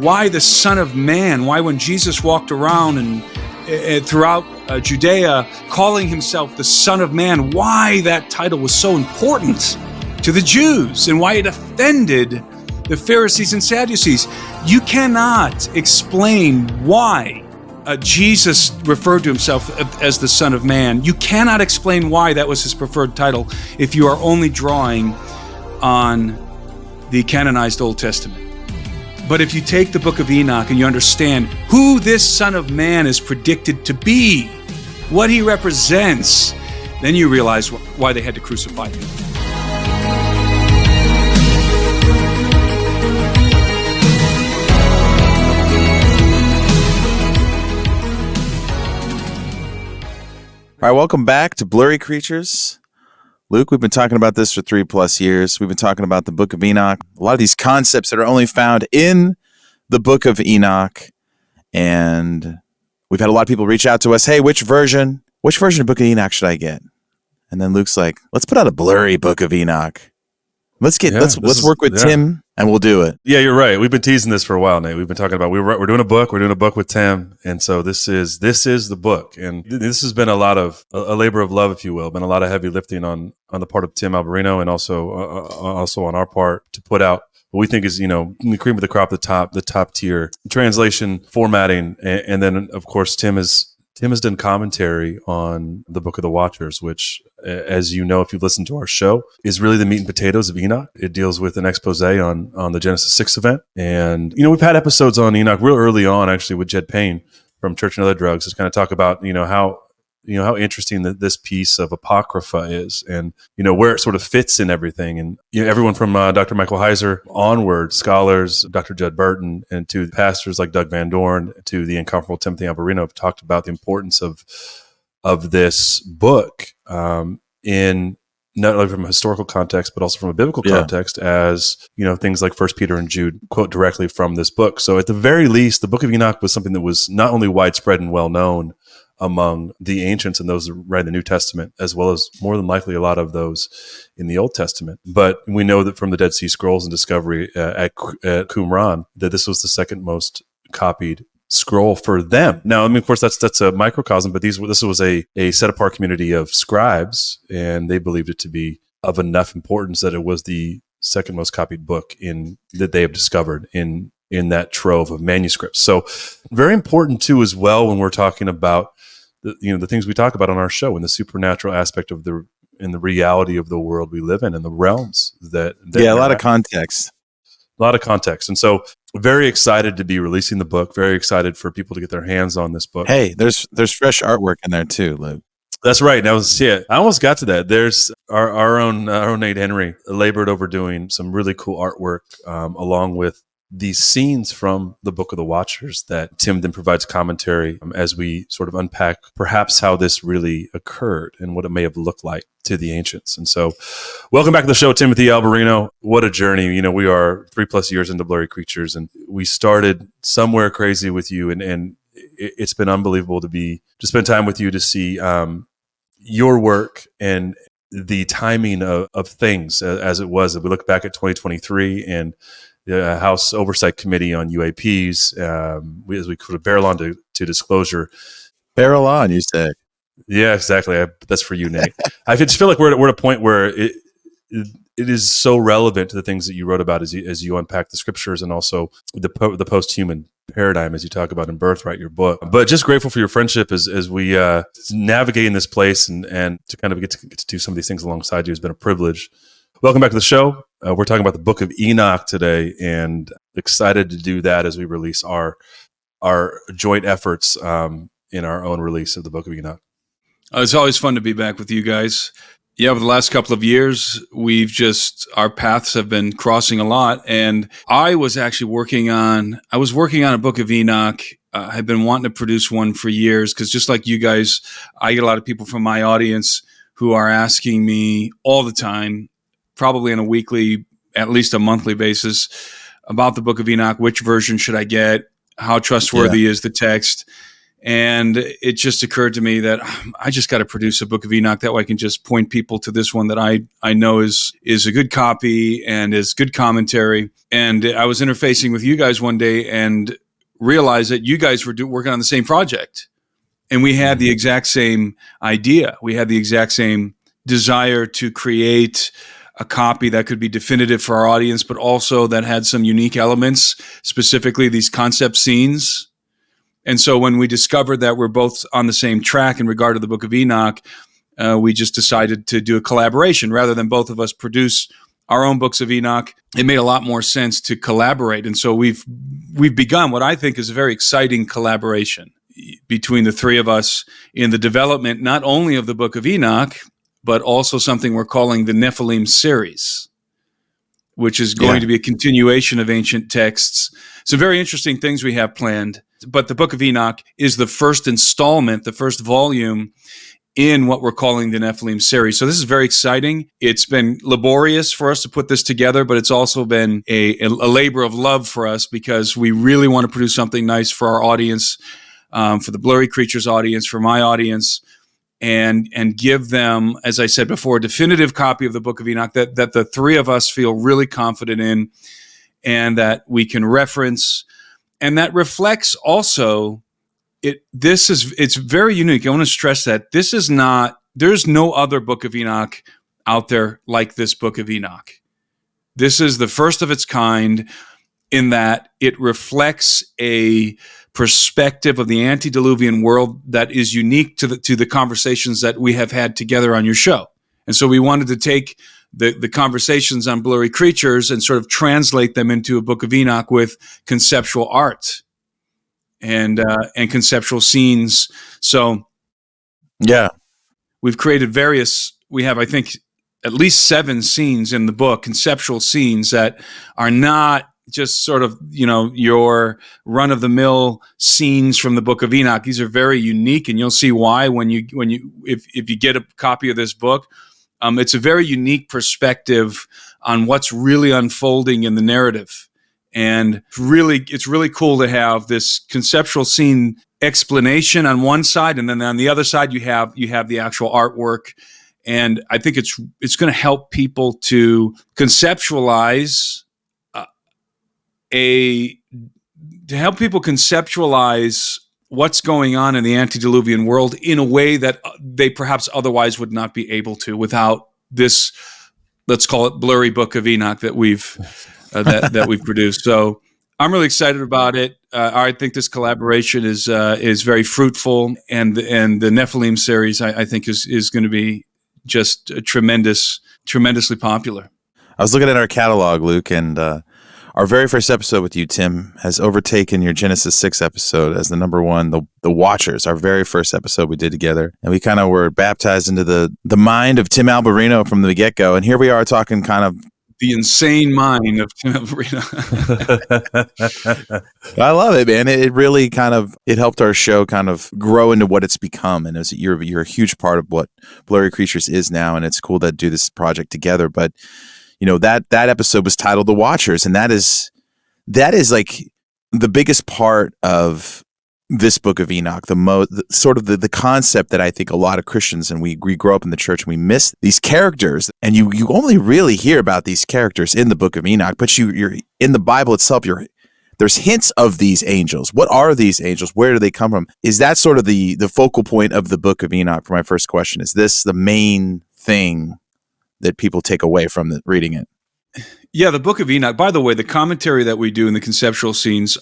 why the Son of Man? Why when Jesus walked around and throughout Judea calling himself the Son of Man, why that title was so important to the Jews and why it offended the Pharisees and Sadducees. You cannot explain why Jesus referred to himself as the Son of Man. You cannot explain why that was his preferred title if you are only drawing on the canonized Old Testament. But if you take the Book of Enoch and you understand who this Son of Man is predicted to be, what he represents, then you realize why they had to crucify him. All right, welcome back to Blurry Creatures. Luke, we've been talking about this for 3+ years. We've been talking about the Book of Enoch. A lot of these concepts that are only found in the Book of Enoch. And we've had a lot of people reach out to us. Hey, which version of Book of Enoch should I get? And then Luke's like, let's put out a blurry Book of Enoch. Let's work with Tim, and we'll do it. Yeah, you're right. We've been teasing this for a while, Nate. We've been talking about we're doing a book. We're doing a book with Tim, and so this is the book. And this has been a labor of love, if you will. Been a lot of heavy lifting on the part of Tim Alberino, and also on our part to put out what we think is the cream of the crop, the top tier translation, formatting, and then of course Tim has done commentary on the Book of the Watchers, which, as you know, if you've listened to our show, is really the meat and potatoes of Enoch. It deals with an expose on the Genesis 6 event. And, we've had episodes on Enoch real early on, actually, with Jed Payne from Church and Other Drugs, to kind of talk about, how interesting this piece of Apocrypha is, and where it sort of fits in everything. And everyone from Dr. Michael Heiser onward, scholars, Dr. Judd Burton, and to pastors like Doug Van Dorn, to the incomparable TImothy Alberino, have talked about the importance of this book in not only from a historical context, but also from a biblical context, as things like 1 Peter and Jude quote directly from this book. So at the very least, the Book of Enoch was something that was not only widespread and well known among the ancients and ththose that read the New Testament, as well as more than likely a lot of those in the Old Testament. But we know that from the Dead Sea Scrolls and discovery at Qumran, that this was the second most copied scroll for them. Now, of course, that's a microcosm, but this was a set apart community of scribes, and they believed it to be of enough importance that it was the second most copied book that they have discovered in that trove of manuscripts. So very important too, as well, when we're talking about the things we talk about on our show and the supernatural aspect of the reality of the world we live in and the realms that a lot of context. A lot of context. And so very excited to be releasing the book, very excited for people to get their hands on this book. Hey, there's fresh artwork in there too, Luke. That's right. I almost got to that. There's our own Nate Henry labored over doing some really cool artwork along with these scenes from the Book of the Watchers that Tim then provides commentary as we sort of unpack perhaps how this really occurred and what it may have looked like to the ancients. And so welcome back to the show, TImothy Alberino. What a journey. We are 3+ years into Blurry Creatures, and we started somewhere crazy with you, and it's been unbelievable to spend time with you, to see your work and the timing of things as it was. If we look back at 2023 and the House Oversight Committee on UAPs, as we could barrel on to disclosure. Barrel on, you say? Yeah, exactly. That's for you, Nate. I just feel like we're at a point where it is so relevant to the things that you wrote about as you unpack the scriptures, and also the post-human paradigm as you talk about in Birthright, your book. But just grateful for your friendship as we navigate in this place, and to kind of get to do some of these things alongside you has been a privilege. Welcome back to the show. We're talking about the Book of Enoch today, and excited to do that as we release our joint efforts in our own release of the Book of Enoch. It's always fun to be back with you guys. Yeah, over the last couple of years, our paths have been crossing a lot, and I was actually working on a Book of Enoch. I had been wanting to produce one for years, because just like you guys, I get a lot of people from my audience who are asking me all the time, probably on a weekly, at least a monthly basis, about the Book of Enoch. Which version should I get? How trustworthy is the text? And it just occurred to me that I just got to produce a Book of Enoch. That way I can just point people to this one that I know is a good copy and is good commentary. And I was interfacing with you guys one day and realized that you guys were working on the same project. And we had the exact same idea. We had the exact same desire to create a copy that could be definitive for our audience, but also that had some unique elements, specifically these concept scenes. And so when we discovered that we're both on the same track in regard to the Book of Enoch, we just decided to do a collaboration. Rather than both of us produce our own books of Enoch, it made a lot more sense to collaborate. And so we've begun what I think is a very exciting collaboration between the three of us in the development not only of the Book of Enoch, but also something we're calling the Nephilim series, which is going to be a continuation of ancient texts. Some very interesting things we have planned. But the Book of Enoch is the first installment, the first volume in what we're calling the Nephilim series. So this is very exciting. It's been laborious for us to put this together, but it's also been a labor of love for us because we really want to produce something nice for our audience, for the Blurry Creatures audience, for my audience, and give them, as I said before, a definitive copy of the Book of Enoch that the three of us feel really confident in and that we can reference. And that reflects also, it's very unique. I want to stress that there's no other Book of Enoch out there like this Book of Enoch. This is the first of its kind in that it reflects a perspective of the antediluvian world that is unique to the conversations that we have had together on your show. And so we wanted to take the conversations on Blurry Creatures and sort of translate them into a Book of Enoch with conceptual art and conceptual scenes. So we've created we have, I think, at least 7 scenes in the book, conceptual scenes that are not just sort of, your run-of-the-mill scenes from the Book of Enoch. These are very unique, and you'll see why if you get a copy of this book. It's a very unique perspective on what's really unfolding in the narrative. And it's really cool to have this conceptual scene explanation on one side, and then on the other side you have the actual artwork. And I think it's going to help people to conceptualize what's going on in the antediluvian world in a way that they perhaps otherwise would not be able to without this, let's call it, blurry Book of Enoch that we've produced. So I'm really excited about it. I think this collaboration is very fruitful, and the Nephilim series I think is going to be just tremendously popular. I was looking at our catalog, Luke, and our very first episode with you, Tim, has overtaken your Genesis 6 episode as the number one, the Watchers, our very first episode we did together. And we kind of were baptized into the mind of Tim Alberino from the get-go. And here we are talking kind of the insane mind of Tim Alberino. I love it, man. It really it helped our show kind of grow into what it's become. And you're a huge part of what Blurry Creatures is now. And it's cool to do this project together. But that episode was titled The Watchers, and that is like the biggest part of this Book of Enoch, the concept that I think a lot of Christians, and we grow up in the church and we miss these characters, and you only really hear about these characters in the Book of Enoch, but you're in the Bible itself, there's hints of these angels. What are these angels? Where do they come from? Is that sort of the focal point of the Book of Enoch? For my first question, is this the main thing that people take away from reading it? Yeah, the Book of Enoch. By the way, the commentary that we do in the conceptual scenes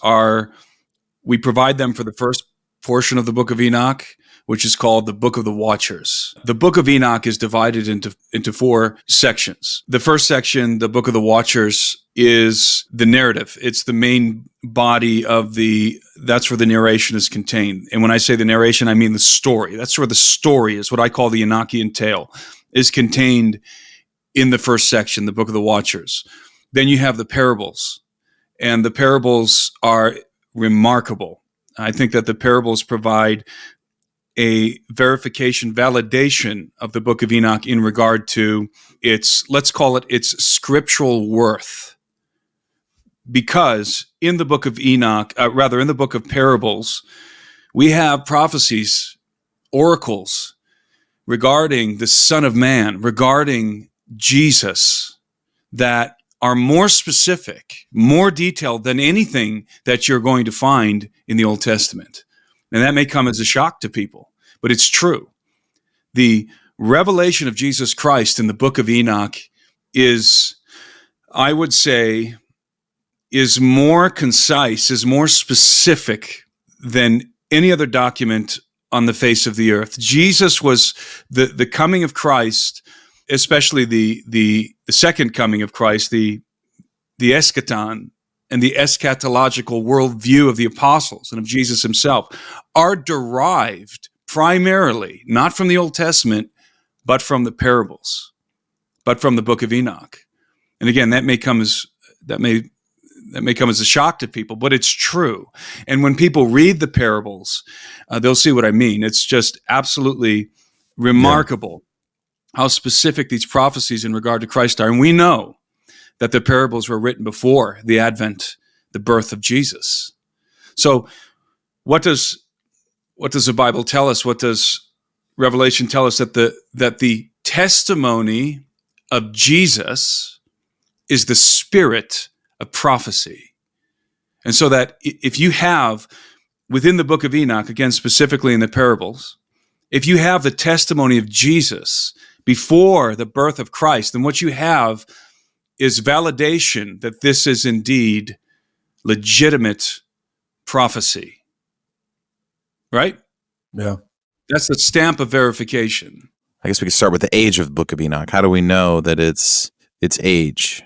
we provide them for the first portion of the Book of Enoch, which is called the Book of the Watchers. The Book of Enoch is divided into 4 sections. The first section, the Book of the Watchers, is the narrative. It's the main body that's where the narration is contained. And when I say the narration, I mean the story. That's where the story is, what I call the Enochian tale, is contained in the first section, the Book of the Watchers. Then you have the parables, and the parables are remarkable. I think that the parables provide a validation of the Book of Enoch in regard to let's call it its scriptural worth. Because in the Book of Enoch, in the Book of Parables, we have prophecies, oracles regarding the Son of Man, regarding Jesus, that are more specific, more detailed than anything that you're going to find in the Old Testament. And that may come as a shock to people, but it's true. The revelation of Jesus Christ in the Book of Enoch is, I would say, is more concise, is more specific than any other document on the face of the earth. Jesus was the coming of Christ, especially the second coming of Christ, the eschaton and the eschatological worldview of the apostles and of Jesus himself are derived primarily not from the Old Testament, but from the parables, but from the Book of Enoch. And again, that may come as a shock to people, but it's true. And when people read the parables, they'll see what I mean. It's just absolutely remarkable how specific these prophecies in regard to Christ are. And we know that the parables were written before the advent, the birth of Jesus. So what does the Bible tell us? What does Revelation tell us? That the testimony of Jesus is the spirit of prophecy. And so that if you have within the Book of Enoch, again, specifically in the parables, if you have the testimony of Jesus before the birth of Christ, then what you have is validation that this is indeed legitimate prophecy. Right? Yeah. That's the stamp of verification. I guess we could start with the age of the Book of Enoch. How do we know that its age,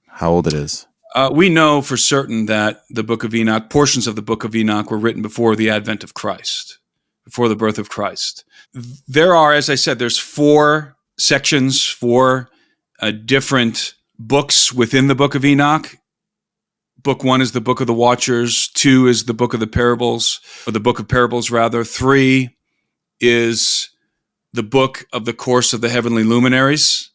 how old it is? We know for certain that the Book of Enoch, portions of the Book of Enoch, were written before the advent of Christ, before the birth of Christ. There are, as I said, there's 4 sections, 4 different books within the Book of Enoch. Book 1 is the Book of the Watchers. 2 is the Book of the Parables, or the Book of Parables, rather. 3 is the Book of the Course of the Heavenly Luminaries.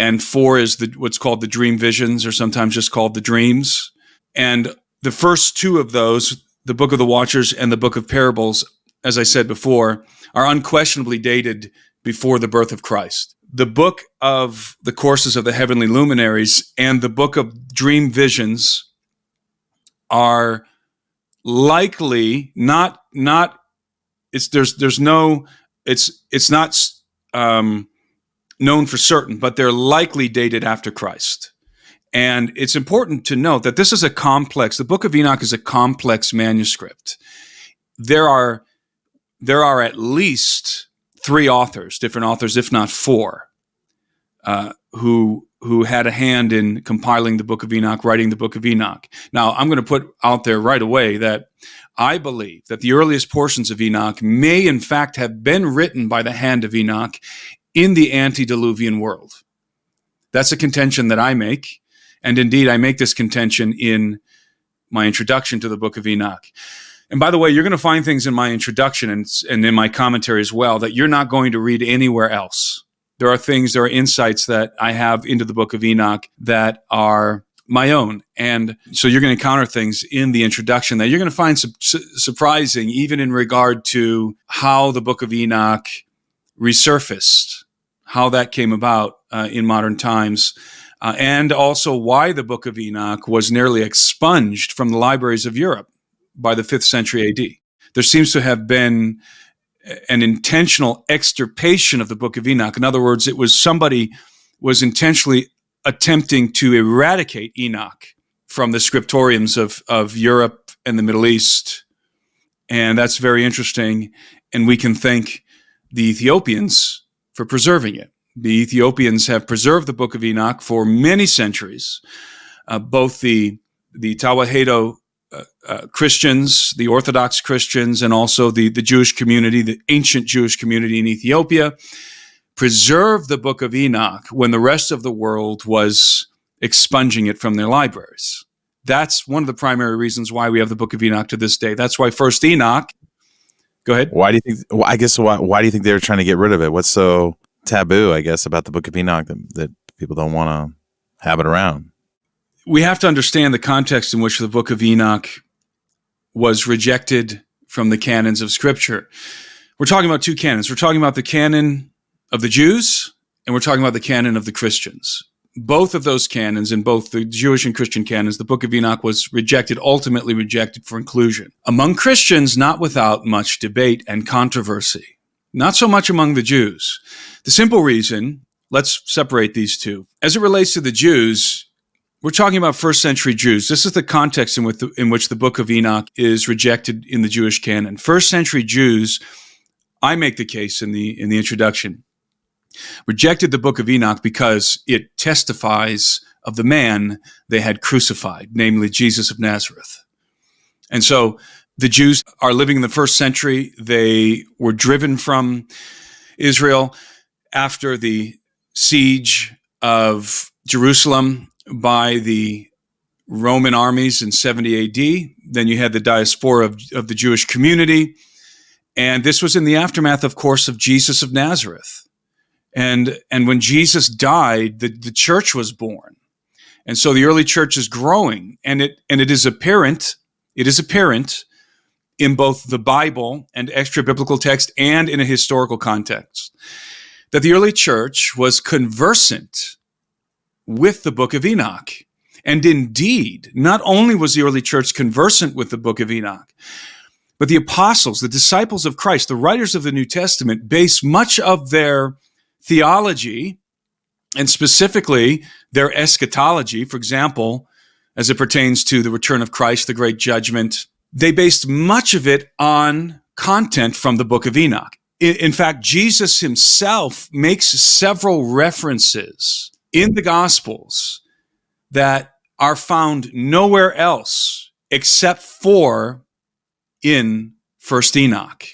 And 4 is what's called the Dream Visions, or sometimes just called the Dreams. And the first 2 of those, the Book of the Watchers and the Book of Parables, as I said before, are unquestionably dated before the birth of Christ. The Book of the Courses of the Heavenly Luminaries and the Book of Dream Visions are likely not known for certain, but they're likely dated after Christ. And it's important to note that this is the Book of Enoch is a complex manuscript. There are at least 3 authors, different authors, if not 4, who had a hand in compiling the Book of Enoch, writing the Book of Enoch. Now, I'm going to put out there right away that I believe that the earliest portions of Enoch may in fact have been written by the hand of Enoch in the antediluvian world. That's a contention that I make, and indeed I make this contention in my introduction to the Book of Enoch. And by the way, you're going to find things in my introduction and in my commentary as well that you're not going to read anywhere else. There are insights that I have into the Book of Enoch that are my own. And so you're going to encounter things in the introduction that you're going to find surprising, even in regard to how the Book of Enoch resurfaced, how that came about in modern times, and also why the Book of Enoch was nearly expunged from the libraries of Europe by the 5th century AD. There seems to have been an intentional extirpation of the Book of Enoch. In other words, somebody was intentionally attempting to eradicate Enoch from the scriptoriums of Europe and the Middle East. And that's very interesting. And we can thank the Ethiopians for preserving it. The Ethiopians have preserved the Book of Enoch for many centuries. Both the Tawahedo Christians, the Orthodox Christians, and also the Jewish community, the ancient Jewish community in Ethiopia, preserved the Book of Enoch when the rest of the world was expunging it from their libraries. That's one of the primary reasons why we have the Book of Enoch to this day. That's why First Enoch. Go ahead. Why do you think? Well, I guess why do you think they were trying to get rid of it? What's so taboo, I guess, about the Book of Enoch that people don't want to have it around? We have to understand the context in which the Book of Enoch was rejected from the canons of Scripture. We're talking about two canons. We're talking about the canon of the Jews, and we're talking about the canon of the Christians. Both of those canons, in both the Jewish and Christian canons, the Book of Enoch was ultimately rejected for inclusion. Among Christians, not without much debate and controversy. Not so much among the Jews. The simple reason, let's separate these two. As it relates to the Jews, we're talking about first century Jews. This is the context in which the Book of Enoch is rejected in the Jewish canon. First century Jews, I make the case in the introduction, rejected the Book of Enoch because it testifies of the man they had crucified, namely Jesus of Nazareth. And so the Jews are living in the first century. They were driven from Israel after the siege of Jerusalem by the Roman armies in 70 AD. Then you had the diaspora of the Jewish community. And this was in the aftermath, of course, of Jesus of Nazareth. And when Jesus died, the church was born. And so the early church is growing. And it is apparent in both the Bible and extra biblical text and in a historical context that the early church was conversant with the Book of Enoch. And indeed, not only was the early church conversant with the Book of Enoch, but the apostles, the disciples of Christ, the writers of the New Testament, base much of their theology, and specifically their eschatology, for example, as it pertains to the return of Christ, the great judgment, they based much of it on content from the Book of Enoch. In fact, Jesus himself makes several references in the Gospels that are found nowhere else except for in First Enoch.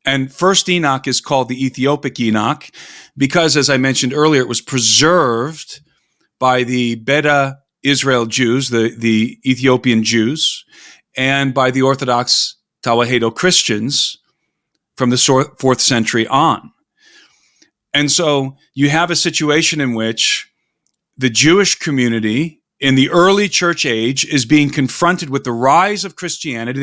And First Enoch is called the Ethiopic Enoch because, as I mentioned earlier, it was preserved by the Beta Israel Jews, the Ethiopian Jews, and by the Orthodox Tawahedo Christians from the 4th century on. And so you have a situation in which the Jewish community in the early church age is being confronted with the rise of Christianity.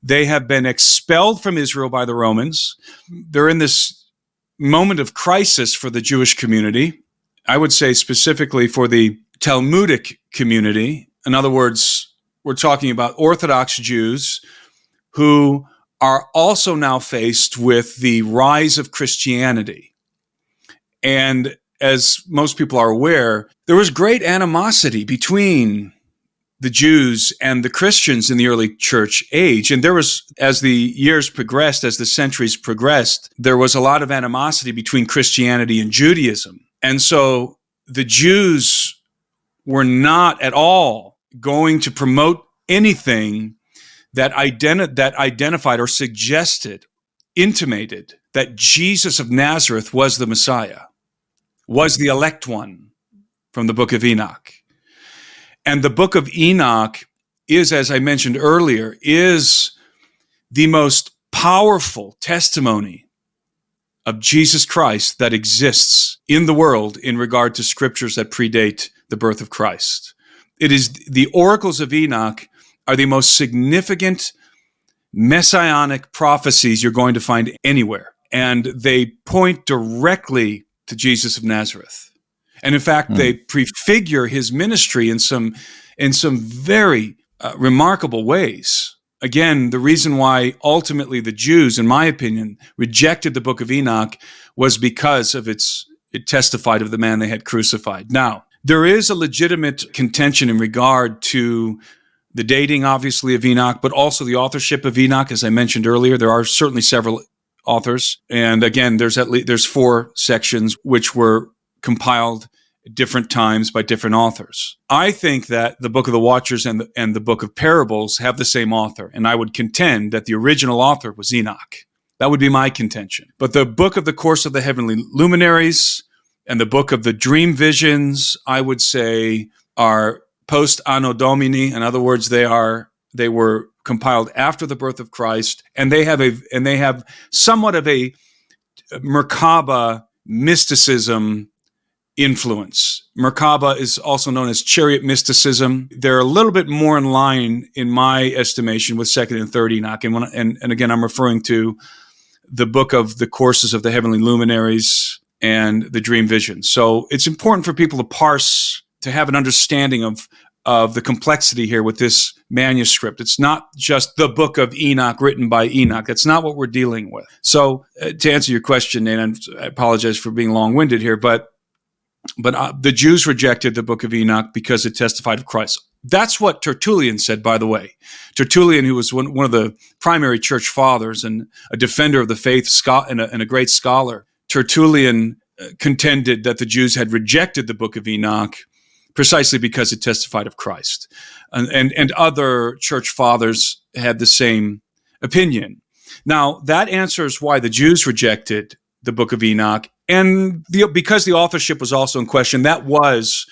They have been expelled from Israel by the Romans. They're in this moment of crisis for the Jewish community. I would say specifically for the Talmudic community. In other words, we're talking about Orthodox Jews who are also now faced with the rise of Christianity. And as most people are aware, there was great animosity between the Jews and the Christians in the early church age. And there was, as the years progressed, as the centuries progressed, there was a lot of animosity between Christianity and Judaism. And so the Jews were not at all going to promote anything that identified or suggested, intimated that Jesus of Nazareth was the Messiah, was the elect one from the Book of Enoch. And the Book of Enoch is, as I mentioned earlier, is the most powerful testimony of Jesus Christ that exists in the world in regard to scriptures that predate the birth of Christ. It is the oracles of Enoch are the most significant messianic prophecies you're going to find anywhere. And they point directly to Jesus of Nazareth. And in fact, they prefigure his ministry in some very remarkable ways. Again, the reason why ultimately the Jews, in my opinion, rejected the Book of Enoch was because of it testified of the man they had crucified. Now, there is a legitimate contention in regard to the dating, obviously, of Enoch, but also the authorship of Enoch. As I mentioned earlier, there are certainly several authors. And again, there's 4 sections which were compiled at different times by different authors. I think that the Book of the Watchers and the Book of Parables have the same author, and I would contend that the original author was Enoch. That would be my contention. But the Book of the Course of the Heavenly Luminaries and the Book of the Dream Visions, I would say, are post Anno Domini. In other words, they were compiled after the birth of Christ, and they have somewhat of a Merkaba mysticism influence. Merkaba is also known as chariot mysticism. They're a little bit more in line, in my estimation, with 2nd and 3rd Enoch. And again, I'm referring to the book of the courses of the heavenly luminaries and the dream vision. So it's important for people to parse, to have an understanding of the complexity here with this manuscript. It's not just the Book of Enoch written by Enoch. That's not what we're dealing with. So to answer your question, Nate, I apologize for being long-winded here, but the Jews rejected the Book of Enoch because it testified of Christ. That's what Tertullian said, by the way. Tertullian, who was one of the primary church fathers and a defender of the faith and a great scholar, Tertullian contended that the Jews had rejected the Book of Enoch precisely because it testified of Christ. And other church fathers had the same opinion. Now, that answers why the Jews rejected the Book of Enoch, and because the authorship was also in question, that was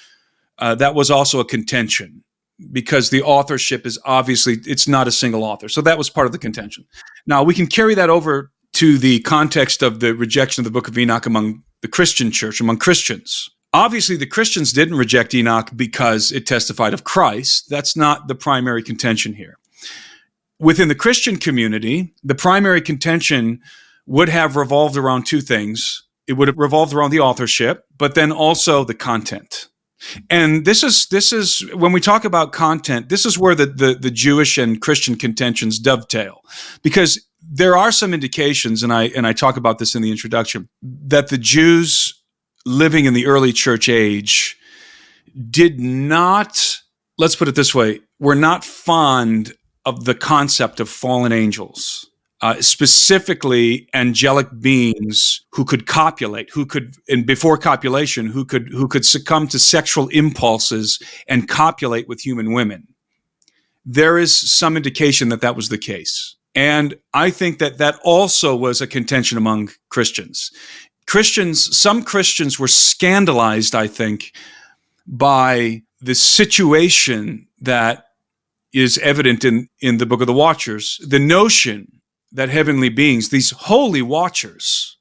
also a contention, because the authorship is obviously, it's not a single author. So that was part of the contention. Now, we can carry that over to the context of the rejection of the Book of Enoch among the Christian church, among Christians. Obviously, the Christians didn't reject Enoch because it testified of Christ. That's not the primary contention here. Within the Christian community, the primary contention would have revolved around two things. It would have revolved around the authorship, but then also the content. And this is when we talk about content, this is where the Jewish and Christian contentions dovetail, because there are some indications, and I talk about this in the introduction, that the Jews living in the early church age did not, let's put it this way, were not fond of the concept of fallen angels. Specifically angelic beings who could copulate, and before copulation, who could succumb to sexual impulses and copulate with human women. There is some indication that that was the case. And I think that also was a contention among Christians. Some Christians were scandalized, I think, by the situation that is evident in the Book of the Watchers, the notion that heavenly beings, these holy watchers,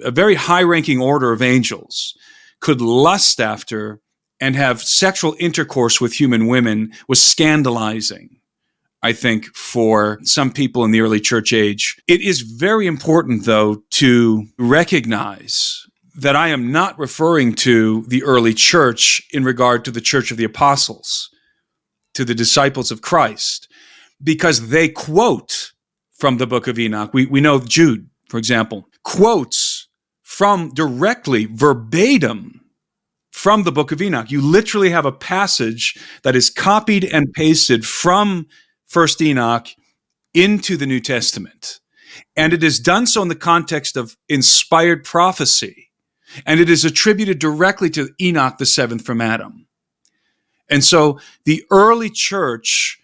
a very high-ranking order of angels, could lust after and have sexual intercourse with human women was scandalizing, I think, for some people in the early church age. It is very important, though, to recognize that I am not referring to the early church in regard to the Church of the Apostles, to the disciples of Christ, because they quote from the Book of Enoch. We know Jude, for example, quotes from directly, verbatim, from the Book of Enoch. You literally have a passage that is copied and pasted from 1st Enoch into the New Testament. And it is done so in the context of inspired prophecy. And it is attributed directly to Enoch, the seventh from Adam. And so the early church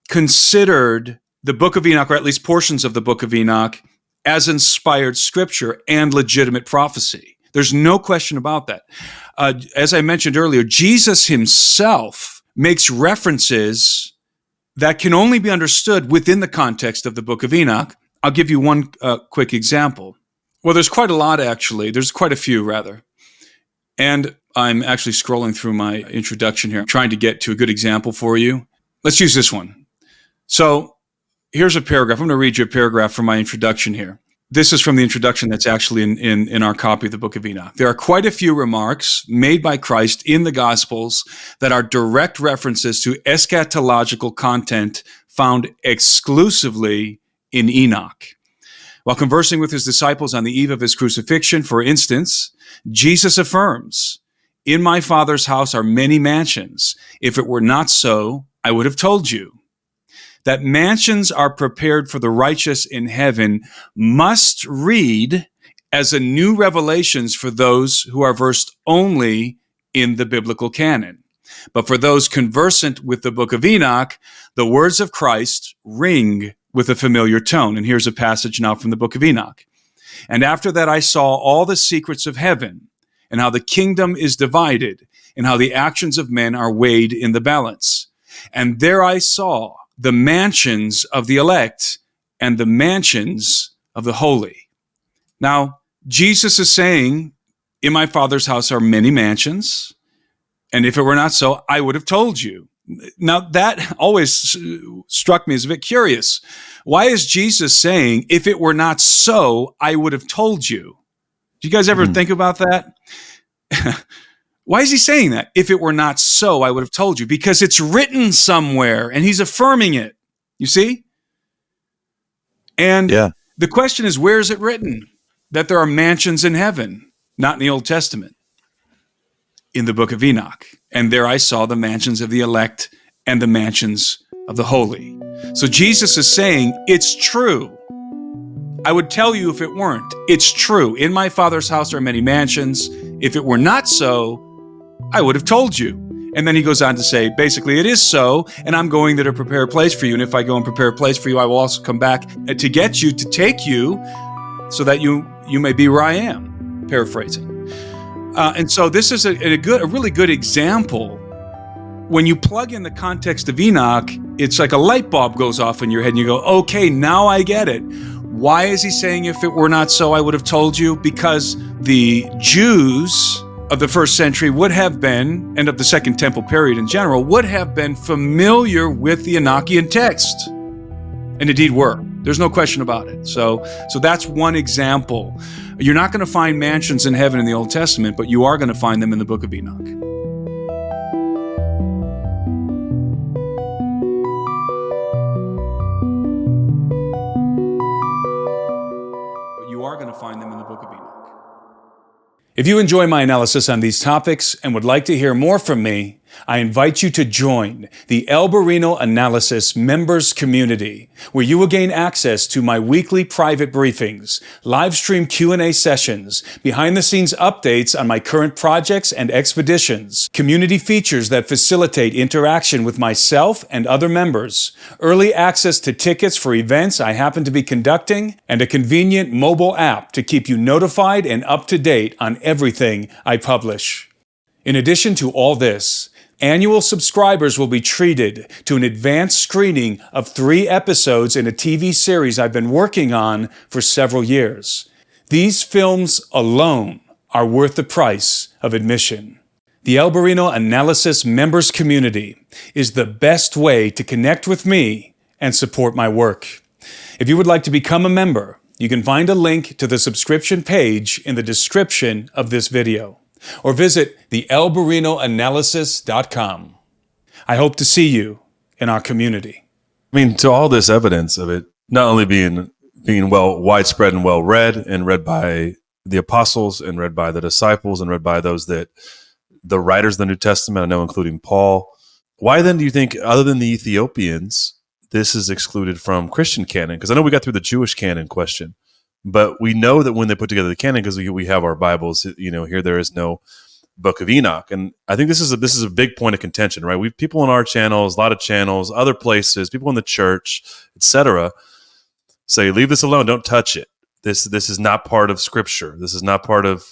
considered the Book of Enoch, or at least portions of the Book of Enoch, as inspired scripture and legitimate prophecy. There's no question about that. As I mentioned earlier, Jesus himself makes references that can only be understood within the context of the Book of Enoch. I'll give you one quick example. Well, there's quite a lot, actually. There's quite a few, rather. And I'm actually scrolling through my introduction here, trying to get to a good example for you. Let's use this one. So here's a paragraph. I'm going to read you a paragraph from my introduction here. This is from the introduction that's actually in our copy of the Book of Enoch. There are quite a few remarks made by Christ in the Gospels that are direct references to eschatological content found exclusively in Enoch. While conversing with his disciples on the eve of his crucifixion, for instance, Jesus affirms, "In my Father's house are many mansions. If it were not so, I would have told you." That mansions are prepared for the righteous in heaven must read as a new revelations for those who are versed only in the biblical canon. But for those conversant with the Book of Enoch, the words of Christ ring with a familiar tone. And here's a passage now from the Book of Enoch. "And after that I saw all the secrets of heaven, and how the kingdom is divided, and how the actions of men are weighed in the balance. And there I saw the mansions of the elect and the mansions of the holy." Now, Jesus is saying in my Father's house are many mansions, and if it were not so, I would have told you. Now, that always struck me as a bit curious. Why is Jesus saying, if it were not so, I would have told you? Do you guys ever think about that? Why is he saying that? If it were not so, I would have told you. Because it's written somewhere, and he's affirming it. You see? And the question is, where is it written that there are mansions in heaven? Not in the Old Testament. In the Book of Enoch. And there I saw the mansions of the elect and the mansions of the holy. So Jesus is saying, it's true. I would tell you if it weren't. It's true. In my Father's house are many mansions. If it were not so, I would have told you. And then he goes on to say, basically, it is so, and I'm going there to prepare a place for you. And if I go and prepare a place for you, I will also come back to get you, to take you, so that you may be where I am. Paraphrasing. And so this is a really good example. When you plug in the context of Enoch, it's like a light bulb goes off in your head and you go, okay, now I get it. Why is he saying, if it were not so, I would have told you? Because the Jews of the first century would have been, and of the Second Temple period in general, would have been familiar with the Enochian text. And indeed were. There's no question about it. So that's one example. You're not going to find mansions in heaven in the Old Testament, but you are going to find them in the Book of Enoch. You are going to find them in the Book of Enoch. If you enjoy my analysis on these topics and would like to hear more from me, I invite you to join the Alberino Analysis Members Community, where you will gain access to my weekly private briefings, live stream Q&A sessions, behind-the-scenes updates on my current projects and expeditions, community features that facilitate interaction with myself and other members, early access to tickets for events I happen to be conducting, and a convenient mobile app to keep you notified and up to date on everything I publish. In addition to all this, annual subscribers will be treated to an advanced screening of 3 episodes in a TV series I've been working on for several years. These films alone are worth the price of admission. The Alberino Analysis Members Community is the best way to connect with me and support my work. If you would like to become a member, you can find a link to the subscription page in the description of this video, or visit thealberinoanalysis.com. I hope to see you in our community. I mean, to all this evidence of it not only being well widespread and well read, and read by the apostles and read by the disciples and read by those that the writers of the New Testament, I know including Paul, why then do you think, other than the Ethiopians, this is excluded from Christian canon? Because I know we got through the Jewish canon question, but we know that when they put together the canon, because we have our Bibles, here there is no Book of Enoch, and I think this is a big point of contention, right? We have people on our channels, a lot of channels, other places, people in the church, etc., say, leave this alone, don't touch it. This is not part of Scripture. This is not part of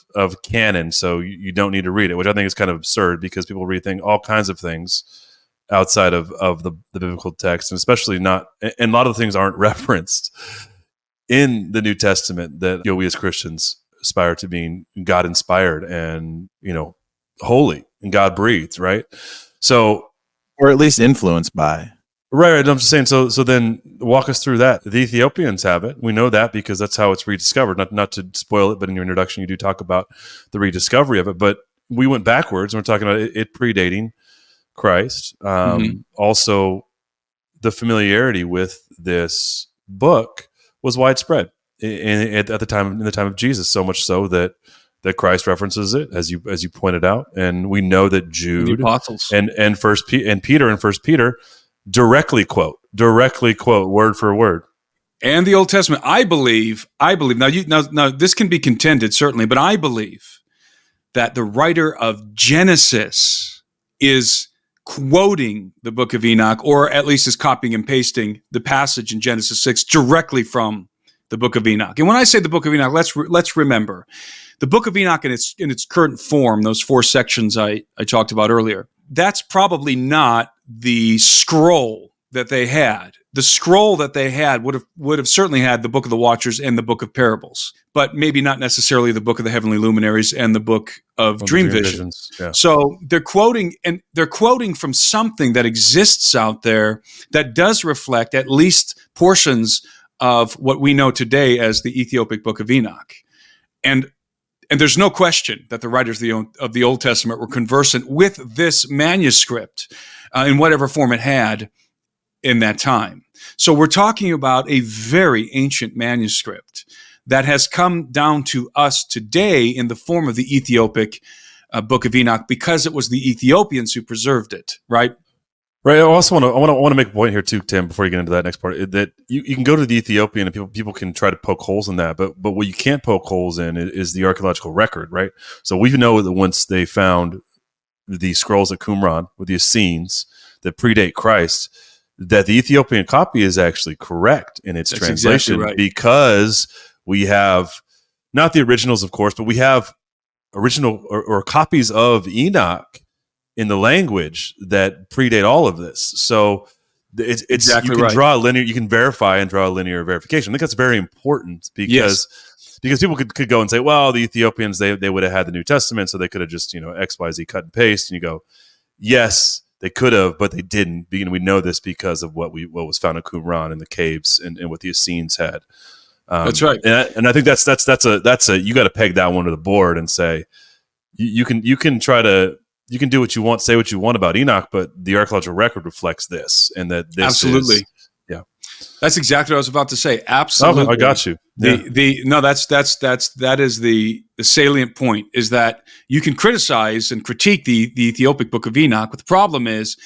canon, so you don't need to read it, which I think is kind of absurd, because people read all kinds of things outside of the biblical text, and especially not, and a lot of the things aren't referenced in the New Testament that we as Christians aspire to being God inspired and holy and God breathed, right? So, or at least influenced by. Right. I'm just saying. So then walk us through that. The Ethiopians have it. We know that because that's how it's rediscovered. Not to spoil it, but in your introduction you do talk about the rediscovery of it. But we went backwards, and we're talking about it predating Christ. Also, the familiarity with this book was widespread at the time, in the time of Jesus, so much so that Christ references it, as you pointed out, and we know that Jude, the apostles, and Peter in First Peter directly quote word for word, and the Old Testament. I believe now this can be contended certainly, but I believe that the writer of Genesis is quoting the Book of Enoch, or at least is copying and pasting the passage in Genesis 6 directly from the Book of Enoch. And when I say the Book of Enoch, let's remember the Book of Enoch in its current form, those 4 sections I talked about earlier. That's probably not the scroll that they had, the scroll that they had would have certainly had the Book of the Watchers and the Book of Parables, but maybe not necessarily the Book of the Heavenly Luminaries and the Book of Dream Visions. Yeah. So they're quoting from something that exists out there that does reflect at least portions of what we know today as the Ethiopic Book of Enoch. And there's no question that the writers of the Old Testament were conversant with this manuscript in whatever form it had in that time. So we're talking about a very ancient manuscript that has come down to us today in the form of the Ethiopic Book of Enoch because it was the Ethiopians who preserved it, right? Right. I also want to make a point here too, Tim, before you get into that next part, that you can go to the Ethiopian and people can try to poke holes in that, but what you can't poke holes in is the archaeological record, right? So we know that once they found the scrolls at Qumran with the Essenes that predate Christ, that the Ethiopian copy is actually correct in its translation, exactly right. Because we have not the originals, of course, but we have original or copies of Enoch in the language that predate all of this. So it's exactly you can right. draw a linear, you can verify and draw a linear verification. I think that's very important because people could go and say, well, the Ethiopians, they would have had the New Testament, so they could have just, XYZ cut and paste. And you go, yes, they could have, but they didn't. We know this because of what was found in Qumran in the caves and what the Essenes had. That's right. And I think that's a you got to peg that one to the board and say you can do what you want, say what you want about Enoch, but the archaeological record reflects this, and that this absolutely. That's exactly what I was about to say. Absolutely. Oh, I got you. Yeah. That is the salient point, is that you can criticize and critique the Ethiopic Book of Enoch, but the problem is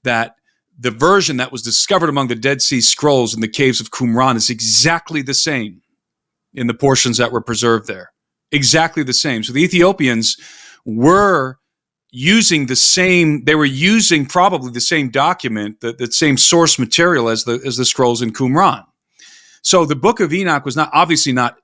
that the version that was discovered among the Dead Sea Scrolls in the caves of Qumran is exactly the same in the portions that were preserved there. Exactly the same. So the Ethiopians were using probably the same document, the same source material as the scrolls in Qumran. So the Book of Enoch was obviously not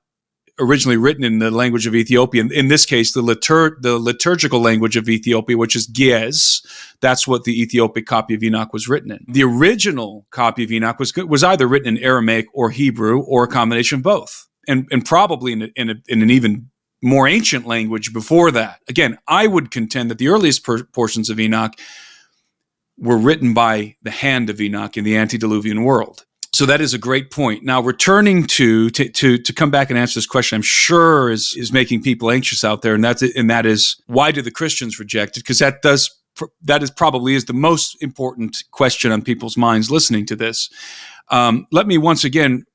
originally written in the language of Ethiopia. In this case, the liturgical language of Ethiopia, which is Ge'ez. That's what the Ethiopic copy of Enoch was written in. The original copy of Enoch was either written in Aramaic or Hebrew, or a combination of both, and probably in an even more ancient language before that. Again, I would contend that the earliest portions of Enoch were written by the hand of Enoch in the antediluvian world. So that is a great point. Now, returning to come back and answer this question, I'm sure is making people anxious out there, and that is why did the Christians reject it? Because that is probably the most important question on people's minds listening to this. Let me once again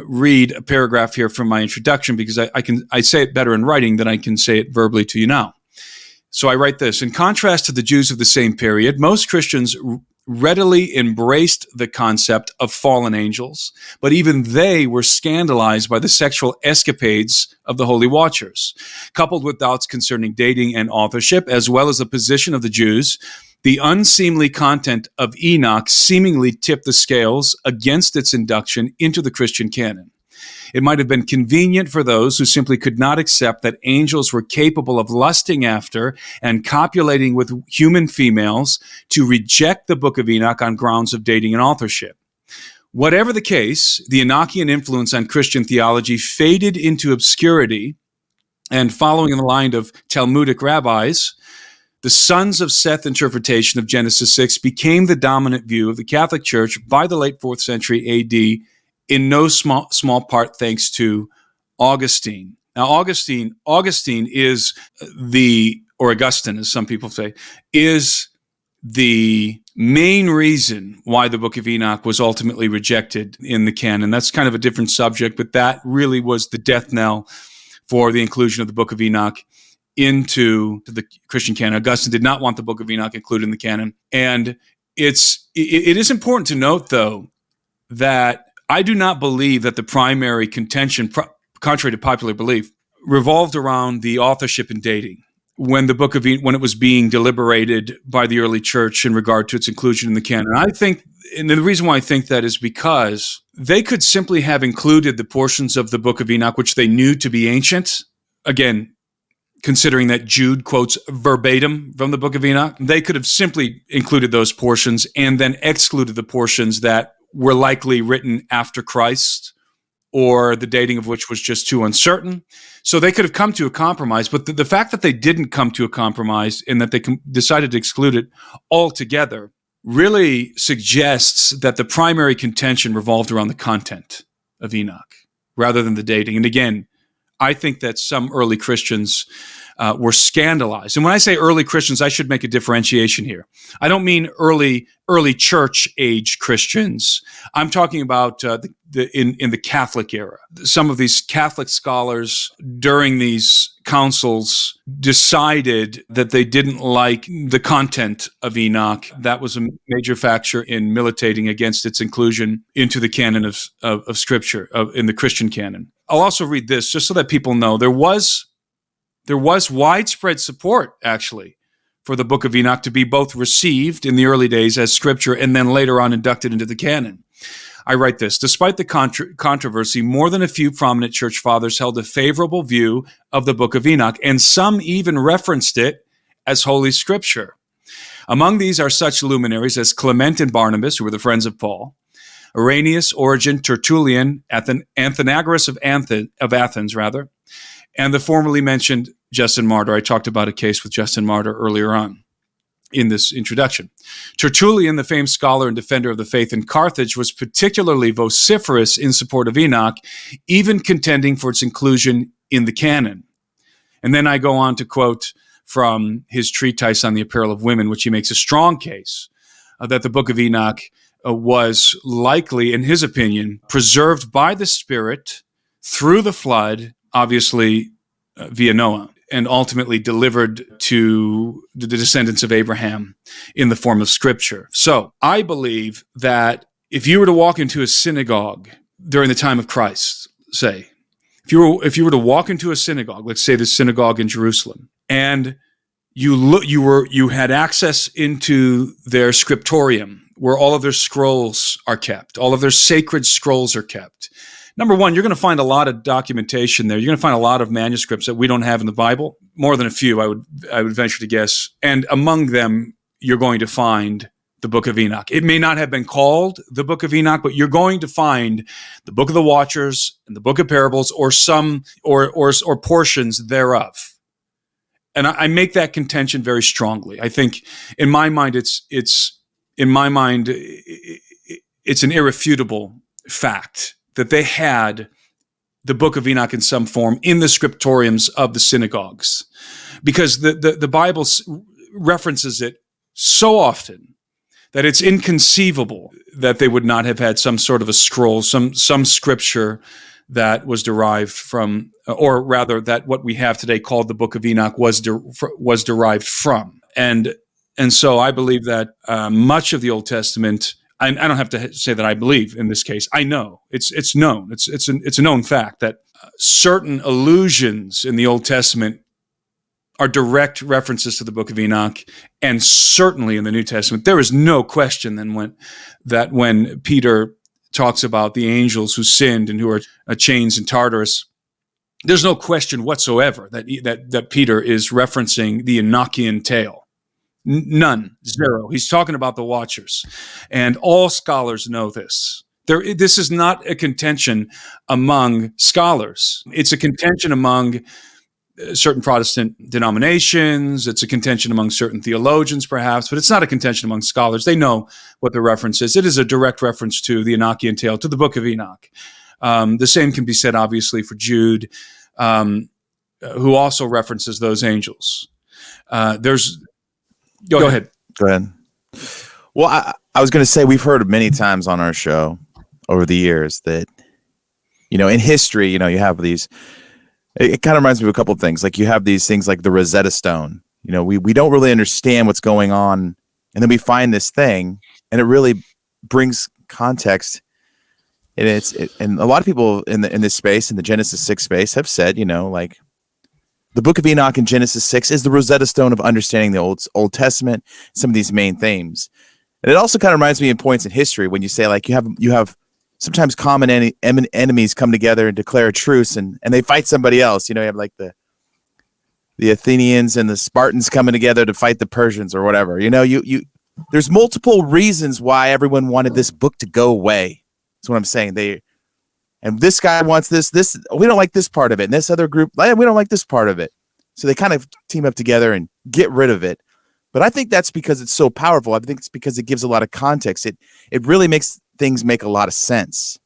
read a paragraph here from my introduction, because I say it better in writing than I can say it verbally to you now. So I write this: in contrast to the Jews of the same period, most Christians readily embraced the concept of fallen angels, but even they were scandalized by the sexual escapades of the Holy Watchers. Coupled with doubts concerning dating and authorship, as well as the position of the Jews, the unseemly content of Enoch seemingly tipped the scales against its induction into the Christian canon. It might have been convenient for those who simply could not accept that angels were capable of lusting after and copulating with human females to reject the Book of Enoch on grounds of dating and authorship. Whatever the case, the Enochian influence on Christian theology faded into obscurity, and following in the line of Talmudic rabbis, the sons of Seth interpretation of Genesis 6 became the dominant view of the Catholic Church by the late 4th century AD, in no small part thanks to Augustine. Now, Augustine is or Augustine, as some people say, is the main reason why the Book of Enoch was ultimately rejected in the canon. That's kind of a different subject, but that really was the death knell for the inclusion of the Book of Enoch into the Christian canon. Augustine did not want the Book of Enoch included in the canon. And it is important to note, though, that I do not believe that the primary contention, contrary to popular belief, revolved around the authorship and dating when it was being deliberated by the early church in regard to its inclusion in the canon. And the reason why I think that is because they could simply have included the portions of the Book of Enoch which they knew to be ancient. Again, considering that Jude quotes verbatim from the Book of Enoch. They could have simply included those portions and then excluded the portions that were likely written after Christ, or the dating of which was just too uncertain. So they could have come to a compromise, but the fact that they didn't come to a compromise and that they decided to exclude it altogether really suggests that the primary contention revolved around the content of Enoch rather than the dating. And again, I think that some early Christians were scandalized. And when I say early Christians, I should make a differentiation here. I don't mean early church age Christians. I'm talking about in the Catholic era. Some of these Catholic scholars during these councils decided that they didn't like the content of Enoch. That was a major factor in militating against its inclusion into the canon of Scripture, in the Christian canon. I'll also read this just so that people know there was widespread support, actually, for the Book of Enoch to be both received in the early days as Scripture and then later on inducted into the canon. I write this: despite the controversy, more than a few prominent church fathers held a favorable view of the Book of Enoch, and some even referenced it as Holy Scripture. Among these are such luminaries as Clement and Barnabas, who were the friends of Paul, Irenaeus, Origen, Tertullian, Athenagoras of Athens, and the formerly mentioned Justin Martyr. I talked about a case with Justin Martyr earlier on in this introduction. Tertullian, the famed scholar and defender of the faith in Carthage, was particularly vociferous in support of Enoch, even contending for its inclusion in the canon. And then I go on to quote from his treatise on the apparel of women, which he makes a strong case that the Book of Enoch was likely, in his opinion, preserved by the Spirit through the flood, obviously via Noah, and ultimately delivered to the descendants of Abraham in the form of Scripture. So I believe that if you were to walk into a synagogue during the time of Christ, say, if you were to walk into a synagogue, let's say the synagogue in Jerusalem, and you had access into their scriptorium, where all of their scrolls are kept, all of their sacred scrolls are kept. Number one, you're going to find a lot of documentation there. You're going to find a lot of manuscripts that we don't have in the Bible, more than a few, I would venture to guess. And among them, you're going to find the Book of Enoch. It may not have been called the Book of Enoch, but you're going to find the Book of the Watchers and the Book of Parables, or some or portions thereof. And I make that contention very strongly. I think, in my mind, it's an irrefutable fact that they had the Book of Enoch in some form in the scriptoriums of the synagogues, because the Bible references it so often that it's inconceivable that they would not have had some sort of a scroll, some scripture that was derived from, or rather that what we have today called the Book of Enoch was derived from. And so I believe that much of the Old Testament, I don't have to say that I believe in this case. I know it's known. It's a known fact that certain allusions in the Old Testament are direct references to the Book of Enoch, and certainly in the New Testament, there is no question then when Peter talks about the angels who sinned and who are chains in Tartarus, there's no question whatsoever that Peter is referencing the Enochian tale. None, zero. He's talking about the Watchers, and all scholars know this. This is not a contention among scholars. It's a contention among certain Protestant denominations. It's a contention among certain theologians, perhaps, but it's not a contention among scholars. They know what the reference is. It is a direct reference to the Enochian tale, to the Book of Enoch. The same can be said, obviously, for Jude, who also references those angels. Go ahead. Go ahead. Well, I was going to say, we've heard many times on our show over the years that, in history, you have these, it kind of reminds me of a couple of things. Like, you have these things like the Rosetta Stone. We don't really understand what's going on, and then we find this thing, and it really brings context. And and a lot of people in this space, in the Genesis 6 space, have said, like, the Book of Enoch in Genesis 6 is the Rosetta Stone of understanding the Old Testament, some of these main themes. And it also kind of reminds me of points in history when you say, like, you have sometimes common enemies come together and declare a truce, and they fight somebody else. You have like the the Athenians and the Spartans coming together to fight the Persians or whatever. You know, there's multiple reasons why everyone wanted this book to go away. That's what I'm saying. And this guy wants this, we don't like this part of it. And this other group, we don't like this part of it. So they kind of team up together and get rid of it. But I think that's because it's so powerful. I think it's because it gives a lot of context. It really makes things make a lot of sense.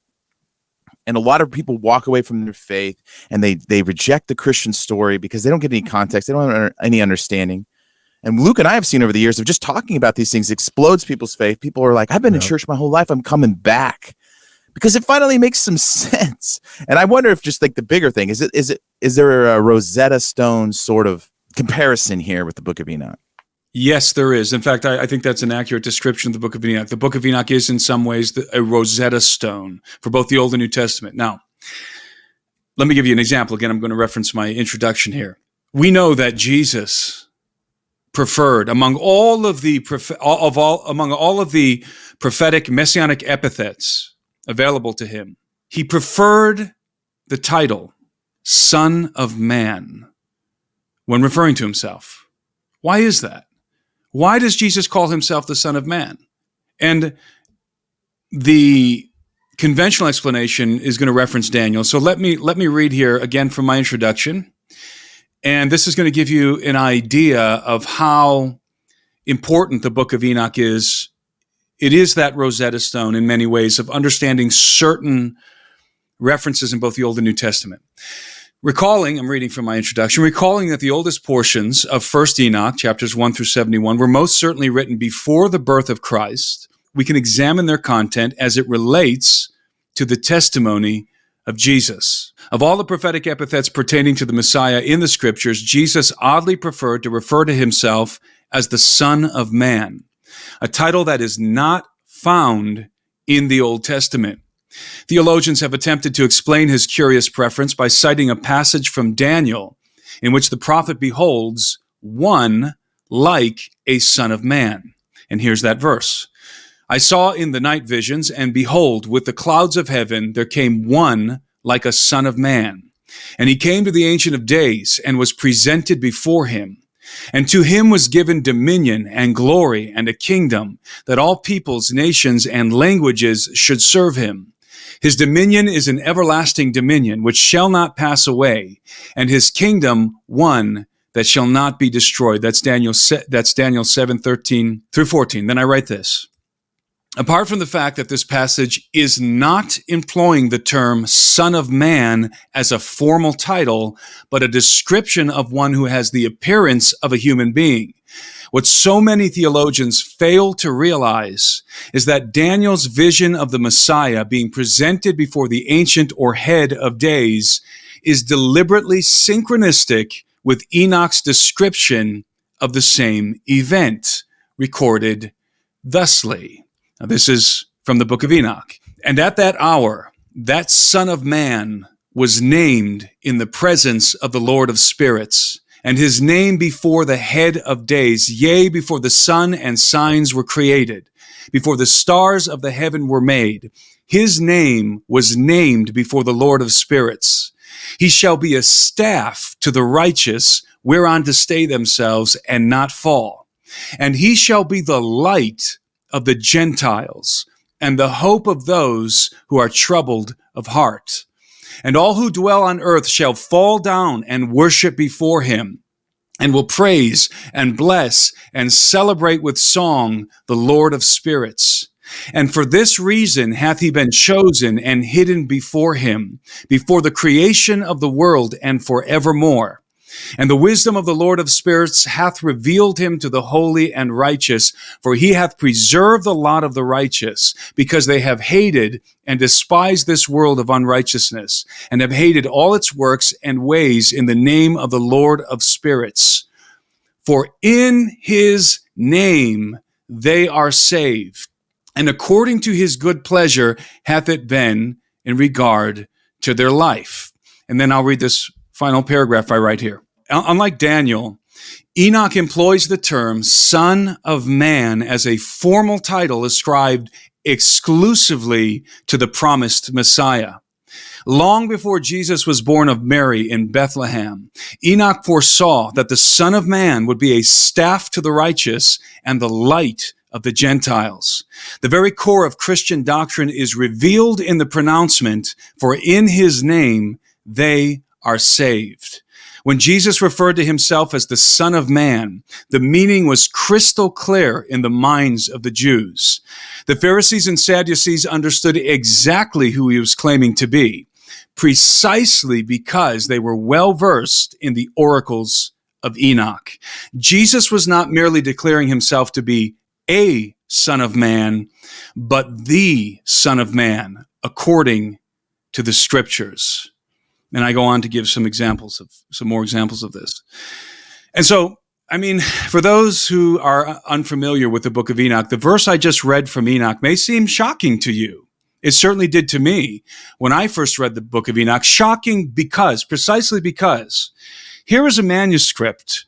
And a lot of people walk away from their faith and they reject the Christian story because they don't get any context. They don't have any understanding. And Luke and I have seen over the years of just talking about these things explodes people's faith. People are like, I've been in church my whole life. I'm coming back because it finally makes some sense. And I wonder if just like the bigger thing, is there a Rosetta Stone sort of comparison here with the Book of Enoch? Yes, there is. In fact, I think that's an accurate description of the Book of Enoch. The Book of Enoch is in some ways a Rosetta Stone for both the Old and New Testament. Now, let me give you an example. Again, I'm going to reference my introduction here. We know that Jesus preferred among all of the prophetic messianic epithets available to him, he preferred the title Son of Man when referring to himself. Why is that? Why does Jesus call himself the Son of Man? And the conventional explanation is going to reference Daniel. So let me read here again from my introduction. And this is going to give you an idea of how important the Book of Enoch is. It is that Rosetta Stone in many ways of understanding certain references in both the Old and New Testament. I'm reading from my introduction, recalling that the oldest portions of 1st Enoch, chapters 1 through 71, were most certainly written before the birth of Christ, we can examine their content as it relates to the testimony of Jesus. Of all the prophetic epithets pertaining to the Messiah in the Scriptures, Jesus oddly preferred to refer to himself as the Son of Man, a title that is not found in the Old Testament. Theologians have attempted to explain his curious preference by citing a passage from Daniel in which the prophet beholds one like a son of man. And here's that verse. I saw in the night visions, and behold, with the clouds of heaven, there came one like a son of man. And he came to the Ancient of Days and was presented before him. And to him was given dominion and glory and a kingdom, that all peoples, nations, and languages should serve him. His dominion is an everlasting dominion which shall not pass away, and his kingdom one that shall not be destroyed. That's Daniel 7:13 through 14. Then I write this. Apart from the fact that this passage is not employing the term Son of Man as a formal title, but a description of one who has the appearance of a human being, what so many theologians fail to realize is that Daniel's vision of the Messiah being presented before the Ancient or Head of Days is deliberately synchronistic with Enoch's description of the same event, recorded thusly. Now, this is from the Book of Enoch. And at that hour, that Son of Man was named in the presence of the Lord of Spirits, and his name before the Head of Days, yea, before the sun and signs were created, before the stars of the heaven were made. His name was named before the Lord of Spirits. He shall be a staff to the righteous, whereon to stay themselves and not fall. And he shall be the light of the Gentiles, and the hope of those who are troubled of heart. And all who dwell on earth shall fall down and worship before him, and will praise and bless and celebrate with song the Lord of Spirits. And for this reason hath he been chosen and hidden before him, before the creation of the world and forevermore. And the wisdom of the Lord of Spirits hath revealed him to the holy and righteous, for he hath preserved the lot of the righteous, because they have hated and despised this world of unrighteousness, and have hated all its works and ways in the name of the Lord of Spirits. For in his name they are saved, and according to his good pleasure hath it been in regard to their life. And then I'll read this final paragraph I write here. Unlike Daniel, Enoch employs the term Son of Man as a formal title ascribed exclusively to the promised Messiah. Long before Jesus was born of Mary in Bethlehem, Enoch foresaw that the Son of Man would be a staff to the righteous and the light of the Gentiles. The very core of Christian doctrine is revealed in the pronouncement, for in his name they are saved. When Jesus referred to himself as the Son of Man, the meaning was crystal clear in the minds of the Jews. The Pharisees and Sadducees understood exactly who he was claiming to be, precisely because they were well versed in the oracles of Enoch. Jesus was not merely declaring himself to be a Son of Man, but the Son of Man, according to the Scriptures. And I go on to give some more examples of this. And so, for those who are unfamiliar with the Book of Enoch, the verse I just read from Enoch may seem shocking to you. It certainly did to me when I first read the Book of Enoch. Shocking precisely because here is a manuscript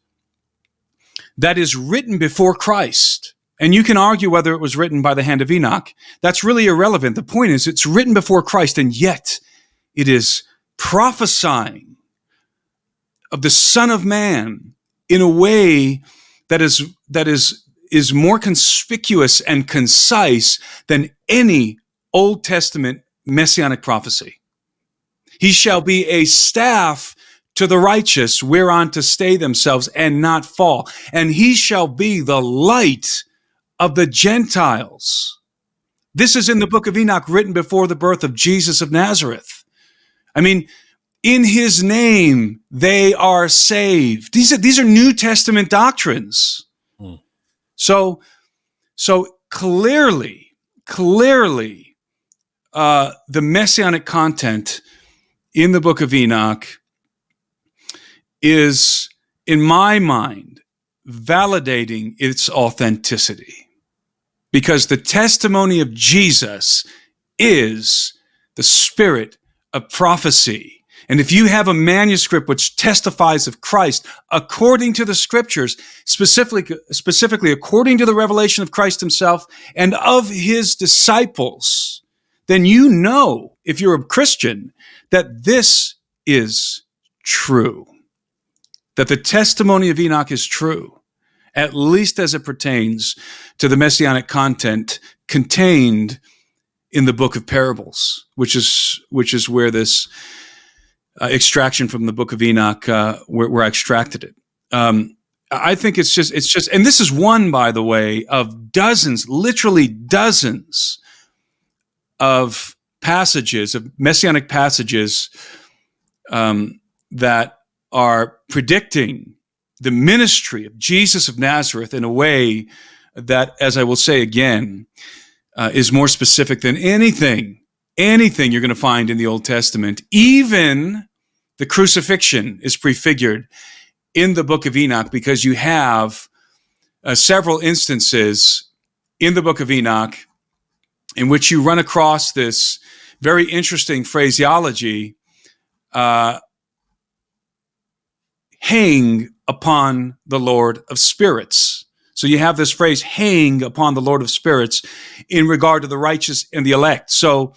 that is written before Christ. And you can argue whether it was written by the hand of Enoch. That's really irrelevant. The point is, it's written before Christ, and yet it is prophesying of the Son of Man in a way that is more conspicuous and concise than any Old Testament messianic prophecy. He shall be a staff to the righteous, whereon to stay themselves and not fall. And he shall be the light of the Gentiles. This is in the Book of Enoch, written before the birth of Jesus of Nazareth. In his name, they are saved. These are New Testament doctrines. So clearly, the messianic content in the Book of Enoch is, in my mind, validating its authenticity, because the testimony of Jesus is the spirit of prophecy. And if you have a manuscript which testifies of Christ according to the Scriptures, specifically according to the revelation of Christ himself and of his disciples, then you know, if you're a Christian, that this is true, that the testimony of Enoch is true, at least as it pertains to the messianic content contained in the book of parables, which is where this extraction from the Book of Enoch, where I extracted it. I think it's just, and this is one, by the way, of dozens, literally dozens of passages, of messianic passages that are predicting the ministry of Jesus of Nazareth in a way that, as I will say again, is more specific than anything you're going to find in the Old Testament. Even the crucifixion is prefigured in the Book of Enoch, because you have several instances in the Book of Enoch in which you run across this very interesting phraseology, hang upon the Lord of spirits. So you have this phrase, hang upon the Lord of spirits, in regard to the righteous and the elect. So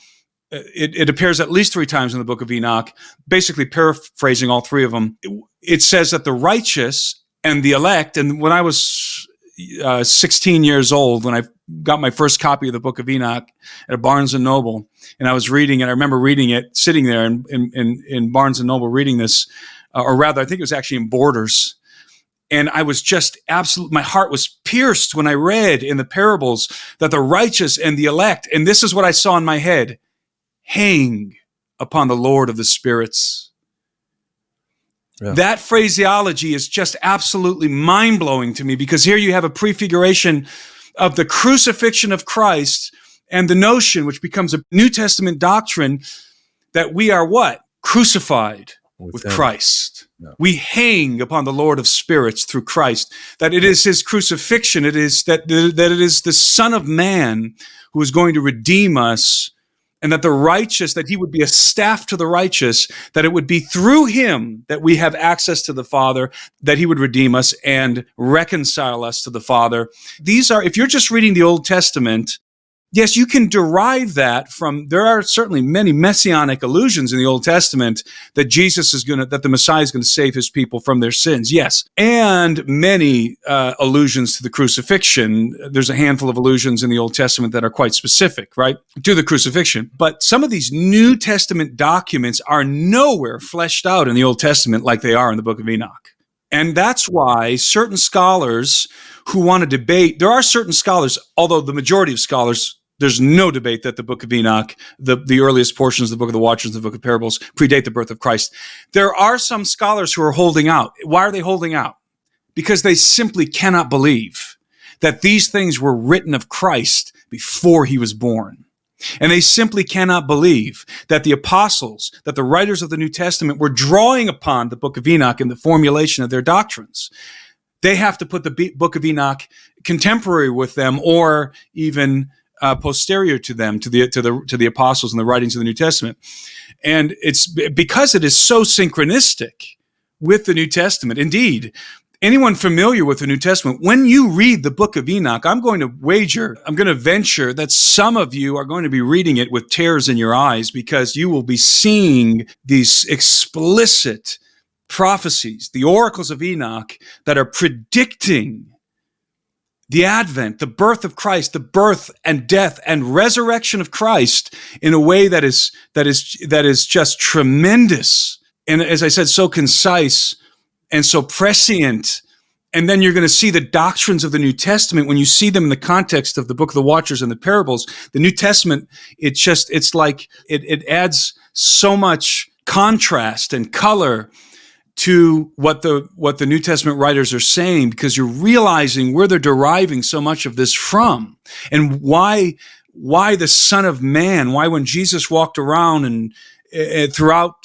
it appears at least 3 times in the Book of Enoch, basically paraphrasing all 3 of them. It says that the righteous and the elect, and when I was 16 years old, when I got my first copy of the Book of Enoch at a Barnes & Noble, and I was reading it, I remember reading it, sitting there in Barnes & Noble reading this, or rather, I think it was actually in Borders. And I was just my heart was pierced when I read in the parables that the righteous and the elect, and this is what I saw in my head, hang upon the Lord of the spirits. Yeah. That phraseology is just absolutely mind-blowing to me, because here you have a prefiguration of the crucifixion of Christ and the notion, which becomes a New Testament doctrine, that we are what? Crucified with Christ. Yeah. We hang upon the Lord of spirits through Christ, that it is his crucifixion, it is that it is the Son of Man who is going to redeem us, and that the righteous, that he would be a staff to the righteous, that it would be through him that we have access to the Father, that he would redeem us and reconcile us to the Father. These are, if you're just reading the Old Testament, Yes, you can derive that from, there are certainly many messianic allusions in the Old Testament that that the Messiah is going to save his people from their sins. Yes. And many allusions to the crucifixion. There's a handful of allusions in the Old Testament that are quite specific, right, to the crucifixion. But some of these New Testament documents are nowhere fleshed out in the Old Testament like they are in the Book of Enoch. And that's why certain scholars who want to debate, there are certain scholars, although the majority of scholars, there's no debate that the Book of Enoch, the earliest portions of the Book of the Watchers, the Book of Parables, predate the birth of Christ. There are some scholars who are holding out. Why are they holding out? Because they simply cannot believe that these things were written of Christ before he was born. And they simply cannot believe that the apostles, that the writers of the New Testament were drawing upon the Book of Enoch in the formulation of their doctrines. They have to put the Book of Enoch contemporary with them, or even posterior to them, to the apostles and the writings of the New Testament. And it's because it is so synchronistic with the New Testament. Indeed, anyone familiar with the New Testament, when you read the Book of Enoch, I'm going to venture that some of you are going to be reading it with tears in your eyes, because you will be seeing these explicit prophecies, the oracles of Enoch, that are predicting the advent, the birth of Christ, the birth and death and resurrection of Christ in a way that is just tremendous. And as I said, so concise and so prescient. And then you're going to see the doctrines of the New Testament when you see them in the context of the Book of the Watchers and the Parables. The New Testament, it's like it adds so much contrast and color to what the New Testament writers are saying, because you're realizing where they're deriving so much of this from, and why the Son of Man, why when Jesus walked around and throughout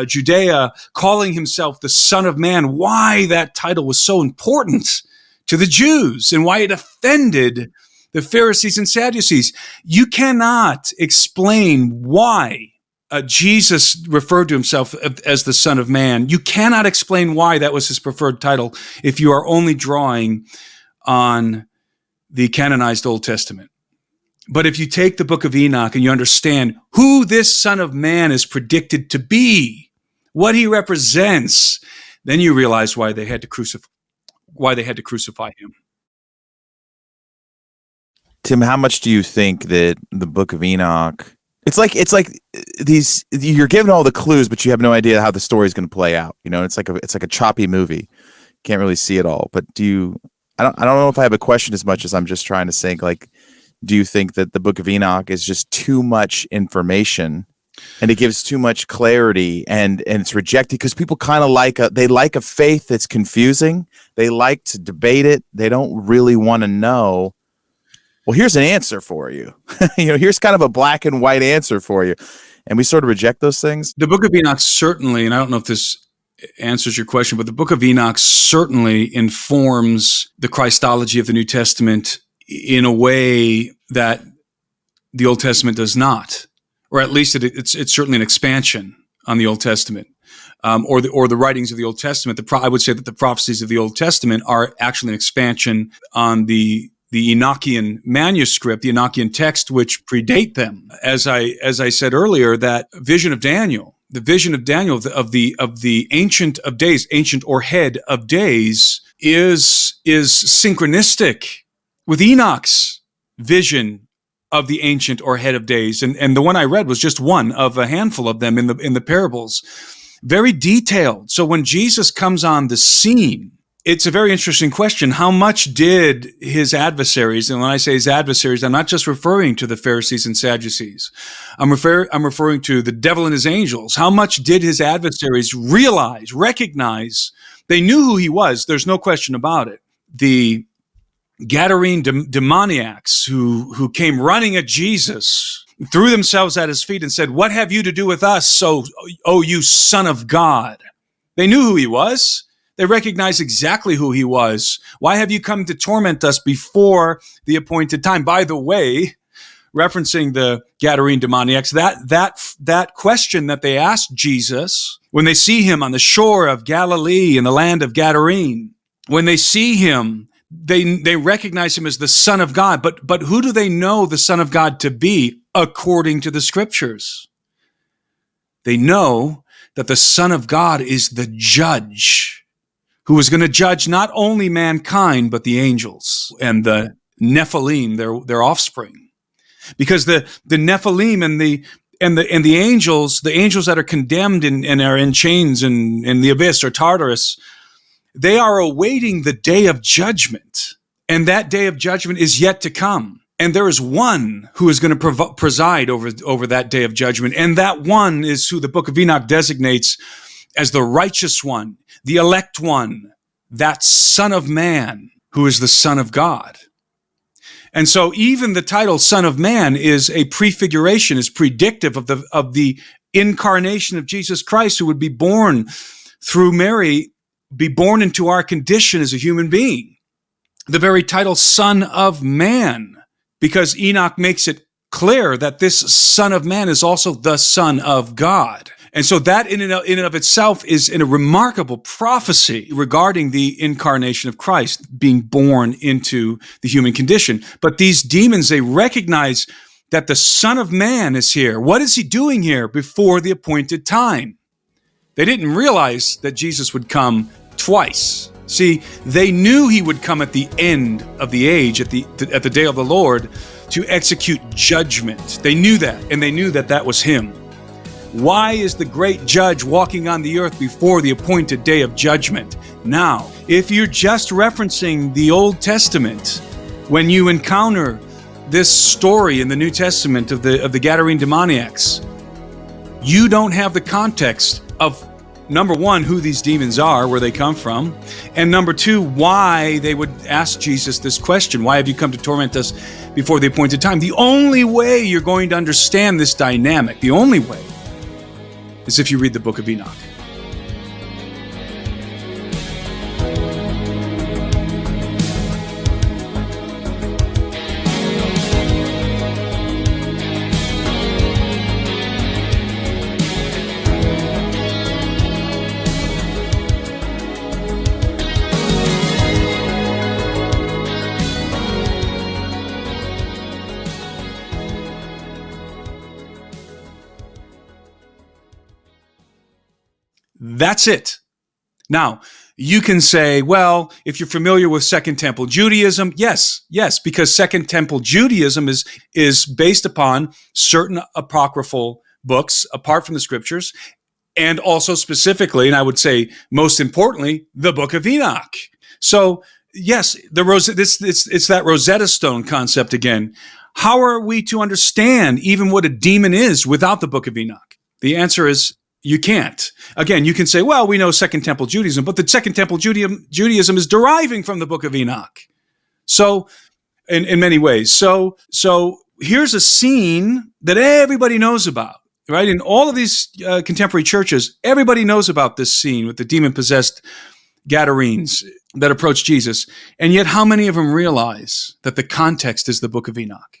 Judea, calling himself the Son of Man, why that title was so important to the Jews and why it offended the Pharisees and Sadducees. You cannot explain why Jesus referred to himself as the Son of Man. You cannot explain why that was his preferred title if you are only drawing on the canonized Old Testament. But if you take the Book of Enoch and you understand who this Son of Man is predicted to be, what he represents, then you realize why they had to crucify him. Tim, how much do you think that the Book of Enoch, it's like these, you're given all the clues, but you have no idea how the story is going to play out. You know, it's like a choppy movie. Can't really see it all. But I don't know if I have a question as much as I'm just trying to think, like, do you think that the Book of Enoch is just too much information and it gives too much clarity, and it's rejected because people kind of they like a faith that's confusing. They like to debate it. They don't really want to know. Well, here's an answer for you. Here's kind of a black and white answer for you. And we sort of reject those things. The Book of Enoch certainly, and I don't know if this answers your question, but the Book of Enoch certainly informs the Christology of the New Testament in a way that the Old Testament does not, or at least it's certainly an expansion on the Old Testament, or the writings of the Old Testament. I would say that the prophecies of the Old Testament are actually an expansion on the Enochian manuscript, the Enochian text, which predate them. As I said earlier, that vision of Daniel, the vision of Daniel of the Ancient of Days, ancient or head of days, is synchronistic with Enoch's vision of the Ancient or head of days, and the one I read was just one of a handful of them in the parables, very detailed. So when Jesus comes on the scene, it's a very interesting question. How much did his adversaries, and when I say his adversaries, I'm not just referring to the Pharisees and Sadducees. I'm referring to the devil and his angels. How much did his adversaries recognize? They knew who he was. There's no question about it. The Gadarene demoniacs who came running at Jesus, threw themselves at his feet and said, "What have you to do with us, oh you Son of God?" They knew who he was. They recognized exactly who he was. Why have you come to torment us before the appointed time? By the way, referencing the Gadarene demoniacs, that question that they asked Jesus when they see him on the shore of Galilee in the land of Gadarene, when they see him, they recognize him as the Son of God. But who do they know the Son of God to be according to the Scriptures? They know that the Son of God is the judge who is going to judge not only mankind, but the angels and the Nephilim, their offspring. Because the Nephilim and the angels that are condemned and are in chains in the abyss or Tartarus, they are awaiting the day of judgment. And that day of judgment is yet to come. And there is one who is going to preside over that day of judgment. And that one is who the Book of Enoch designates as the righteous one, the elect one, that Son of Man, who is the Son of God. And so even the title Son of Man is a prefiguration, is predictive of the incarnation of Jesus Christ, who would be born through Mary, be born into our condition as a human being. The very title Son of Man, because Enoch makes it clear that this Son of Man is also the Son of God. And so that in and of itself is in a remarkable prophecy regarding the incarnation of Christ being born into the human condition. But these demons, they recognize that the Son of Man is here. What is he doing here before the appointed time? They didn't realize that Jesus would come twice. See, they knew he would come at the end of the age, at the day of the Lord, to execute judgment. They knew that, and they knew that that was him. Why is the great judge walking on the earth before the appointed day of judgment? Now, if you're just referencing the Old Testament, when you encounter this story in the New Testament of the Gadarene demoniacs, you don't have the context of, number one, who these demons are, where they come from, and number two, why they would ask Jesus this question. Why have you come to torment us before the appointed time? The only way you're going to understand this dynamic, the only way, is if you read the Book of Enoch. That's it. Now, you can say, well, if you're familiar with Second Temple Judaism, yes, because Second Temple Judaism is based upon certain apocryphal books apart from the Scriptures, and also specifically, and I would say most importantly, the Book of Enoch. So, yes, it's that Rosetta Stone concept again. How are we to understand even what a demon is without the Book of Enoch? The answer is, you can't. Again, you can say, well, we know Second Temple Judaism, but the Second Temple Judaism is deriving from the Book of Enoch. So, in many ways. So here's a scene that everybody knows about, right? In all of these contemporary churches, everybody knows about this scene with the demon-possessed Gadarenes that approach Jesus. And yet, how many of them realize that the context is the Book of Enoch?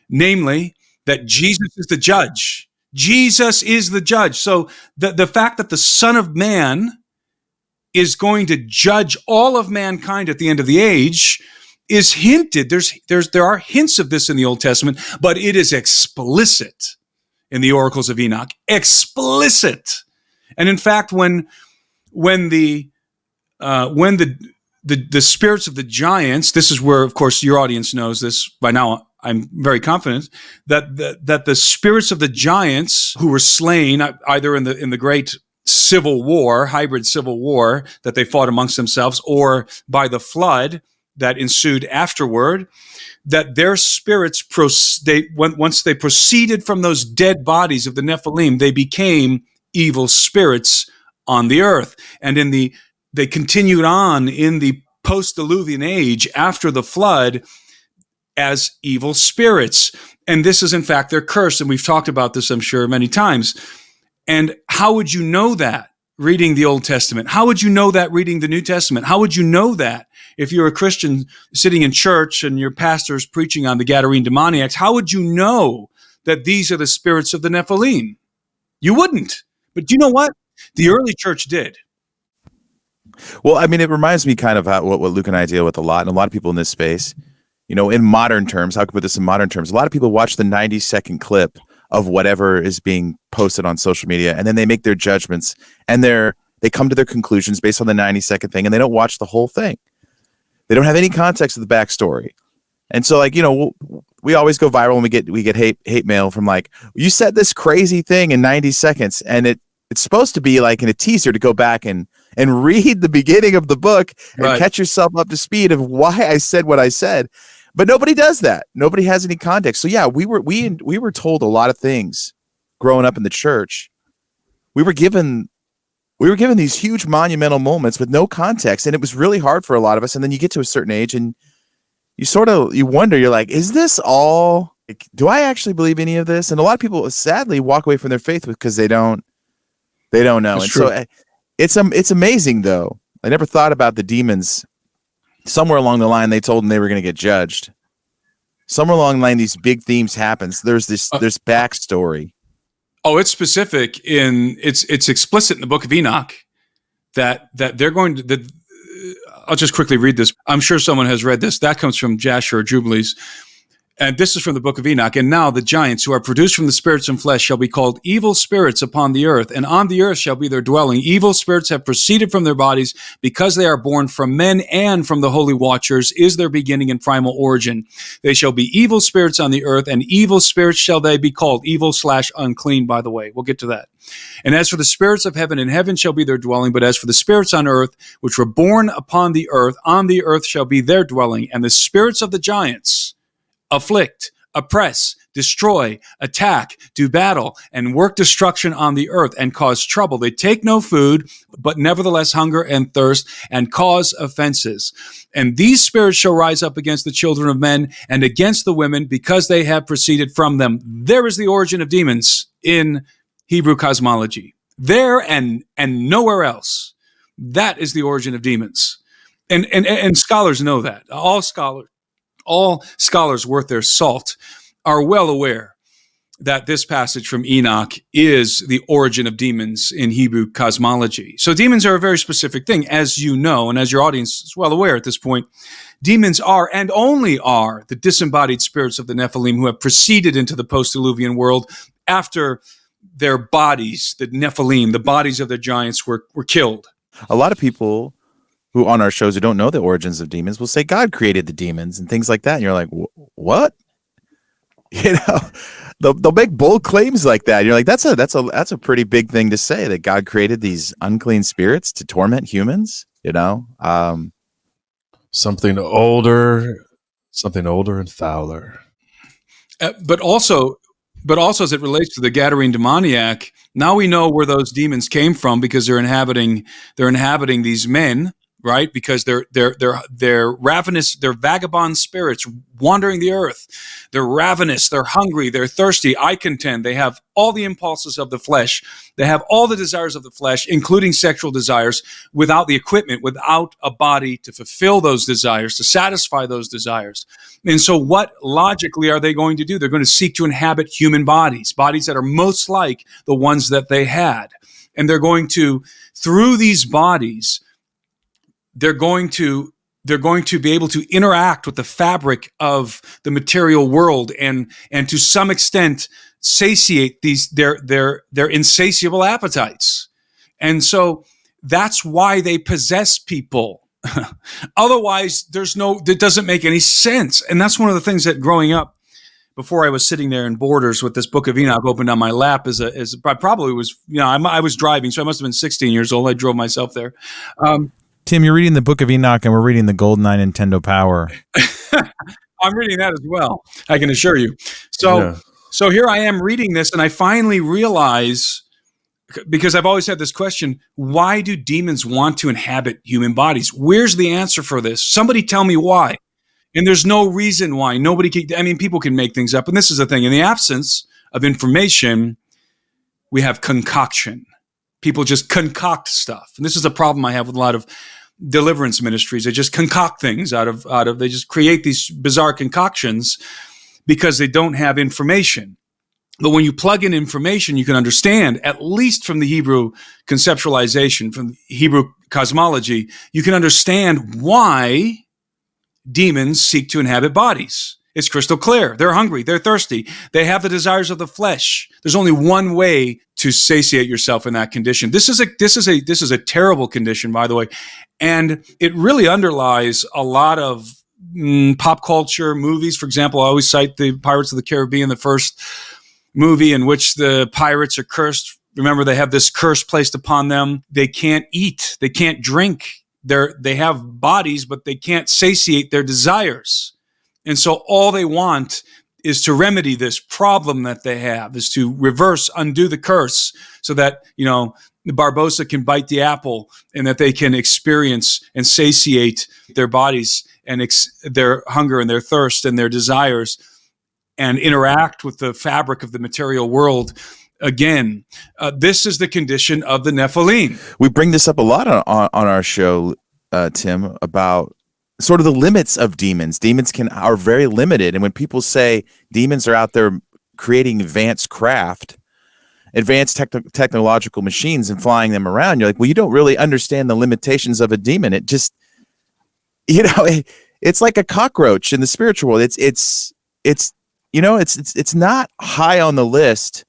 Namely, that Jesus is the judge. Jesus is the judge. So the fact that the Son of Man is going to judge all of mankind at the end of the age is hinted. There are hints of this in the Old Testament, but it is explicit in the oracles of Enoch. Explicit. And in fact, when the spirits of the giants, this is where, of course, your audience knows this by now. I'm very confident that the spirits of the giants who were slain either in the great civil war, hybrid civil war that they fought amongst themselves, or by the flood that ensued afterward, that their spirits, once they proceeded from those dead bodies of the Nephilim, they became evil spirits on the earth. And they continued on in the post-Diluvian age after the flood as evil spirits. And this is, in fact, their curse. And we've talked about this, I'm sure, many times. And how would you know that reading the Old Testament? How would you know that reading the New Testament? How would you know that if you're a Christian sitting in church and your pastor's preaching on the Gadarene demoniacs? How would you know that these are the spirits of the Nephilim? You wouldn't. But you know what? The early church did. Well, I mean, it reminds me kind of what Luke and I deal with a lot, and a lot of people in this space. In modern terms, how can I put this in modern terms? A lot of people watch the 90-second clip of whatever is being posted on social media, and then they make their judgments, and they come to their conclusions based on the 90-second thing, and they don't watch the whole thing. They don't have any context of the backstory. And so, we always go viral and we get hate mail from you said this crazy thing in 90 seconds, and it's supposed to be like in a teaser to go back and read the beginning of the book and catch yourself up to speed of why I said what I said. But nobody does that. Nobody has any context. So yeah, we were told a lot of things growing up in the church. We were given these huge monumental moments with no context, and it was really hard for a lot of us. And then you get to a certain age and you wonder, you're like, is this all, do I actually believe any of this? And a lot of people sadly walk away from their faith because they don't know. That's true. So it's amazing though. I never thought about the demons. Somewhere along the line, they told them they were going to get judged. Somewhere along the line, these big themes happens. There's backstory. Oh, it's specific it's explicit in the Book of Enoch that they're going to. I'll just quickly read this. I'm sure someone has read this. That comes from Jasher or Jubilees. And this is from the Book of Enoch. And now the giants who are produced from the spirits and flesh shall be called evil spirits upon the earth, and on the earth shall be their dwelling. Evil spirits have proceeded from their bodies because they are born from men and from the holy watchers is their beginning and primal origin. They shall be evil spirits on the earth, and evil spirits shall they be called. Evil/unclean, by the way. We'll get to that. And as for the spirits of heaven, in heaven shall be their dwelling. But as for the spirits on earth, which were born upon the earth shall be their dwelling. And the spirits of the giants afflict, oppress, destroy, attack, do battle, and work destruction on the earth, and cause trouble. They take no food, but nevertheless hunger and thirst, and cause offenses. And these spirits shall rise up against the children of men and against the women, because they have proceeded from them. There is the origin of demons in Hebrew cosmology. There and nowhere else. That is the origin of demons. And scholars know that. All scholars worth their salt are well aware that this passage from Enoch is the origin of demons in Hebrew cosmology. So demons are a very specific thing, as you know, and as your audience is well aware at this point. Demons are and only are the disembodied spirits of the Nephilim who have proceeded into the post-Diluvian world after their bodies, the Nephilim, the bodies of the giants were killed. A lot of people who on our shows who don't know the origins of demons will say God created the demons and things like that. And you're like, what? They'll make bold claims like that. You're like, that's a pretty big thing to say, that God created these unclean spirits to torment humans. Something older and fouler. But also as it relates to the Gadarene demoniac, now we know where those demons came from, because they're inhabiting these men. Right, because they're ravenous, they're vagabond spirits wandering the earth. They're ravenous, they're hungry, they're thirsty. I contend they have all the impulses of the flesh. They have all the desires of the flesh, including sexual desires, without the equipment, without a body to fulfill those desires, to satisfy those desires. And so what logically are they going to do? They're going to seek to inhabit human bodies that are most like the ones that they had. And they're going to, through these bodies, they're going to be able to interact with the fabric of the material world and to some extent satiate their insatiable appetites. And so that's why they possess people. Otherwise, it doesn't make any sense. And that's one of the things that growing up, before I was sitting there in Borders with this Book of Enoch opened on my lap, I probably was, I was driving, so I must have been 16 years old. I drove myself there. Tim, you're reading the Book of Enoch, and we're reading the GoldenEye Nintendo Power. I'm reading that as well, I can assure you. So here I am reading this, and I finally realize, because I've always had this question, why do demons want to inhabit human bodies? Where's the answer for this? Somebody tell me why. And there's no reason why. People can make things up. And this is the thing. In the absence of information, we have concoction. People just concoct stuff. And this is a problem I have with a lot of deliverance ministries. They just concoct things they just create these bizarre concoctions because they don't have information. But when you plug in information, you can understand, at least from the Hebrew conceptualization, from the Hebrew cosmology, you can understand why demons seek to inhabit bodies. It's crystal clear. They're hungry. They're thirsty. They have the desires of the flesh. There's only one way to satiate yourself in that condition. This is a terrible condition, by the way, and it really underlies a lot of pop culture movies. For example, I always cite the Pirates of the Caribbean, the first movie in which the pirates are cursed. Remember, they have this curse placed upon them. They can't eat. They can't drink. They have bodies, but they can't satiate their desires. And so all they want is to remedy this problem that they have, is to undo the curse so that, Barbossa can bite the apple and that they can experience and satiate their bodies and their hunger and their thirst and their desires and interact with the fabric of the material world. Again, this is the condition of the Nephilim. We bring this up a lot on our show, Tim, about sort of the limits of demons. Demons are very limited. And when people say demons are out there creating advanced craft, advanced technological machines and flying them around, you're like, well, you don't really understand the limitations of a demon. It just, it's like a cockroach in the spiritual world. It's not high on the list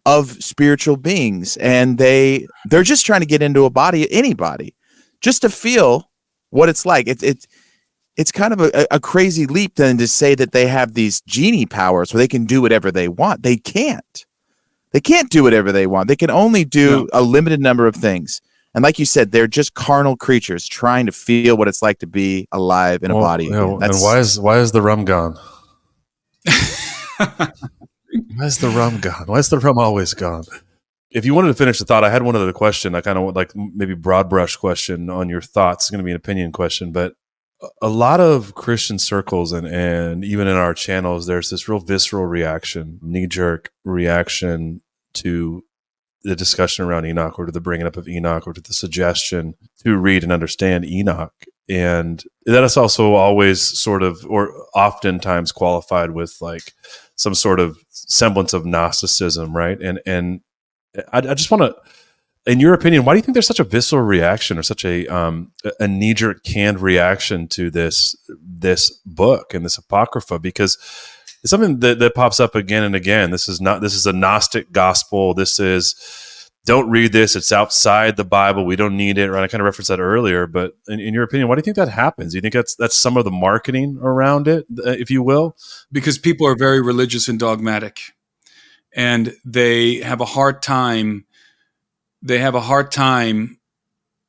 of spiritual beings, and they're just trying to get into a body, anybody, just to feel what it's like. It's kind of a crazy leap then to say that they have these genie powers where they can do whatever they want. They can't. They can't do whatever they want. They can only do a limited number of things. And like you said, they're just carnal creatures trying to feel what it's like to be alive in a body. And why is the rum gone? Why is the rum gone? Why is the rum always gone? If you wanted to finish the thought, I had one other question. I kind of like maybe broad brush question on your thoughts. It's going to be an opinion question, but a lot of Christian circles and even in our channels, there's this real visceral reaction, knee-jerk reaction to the discussion around Enoch, or to the bringing up of Enoch, or to the suggestion to read and understand Enoch. And that is also always sort of, or oftentimes qualified with like some sort of semblance of Gnosticism, right? And I just want to, in your opinion, why do you think there's such a visceral reaction, or such a knee-jerk canned reaction to this book and this apocrypha? Because it's something that pops up again and again. This is a Gnostic gospel. This is, don't read this. It's outside the Bible. We don't need it. Right? I kind of referenced that earlier, but in your opinion, why do you think that happens? Do you think that's some of the marketing around it, if you will? Because people are very religious and dogmatic, and they have a hard time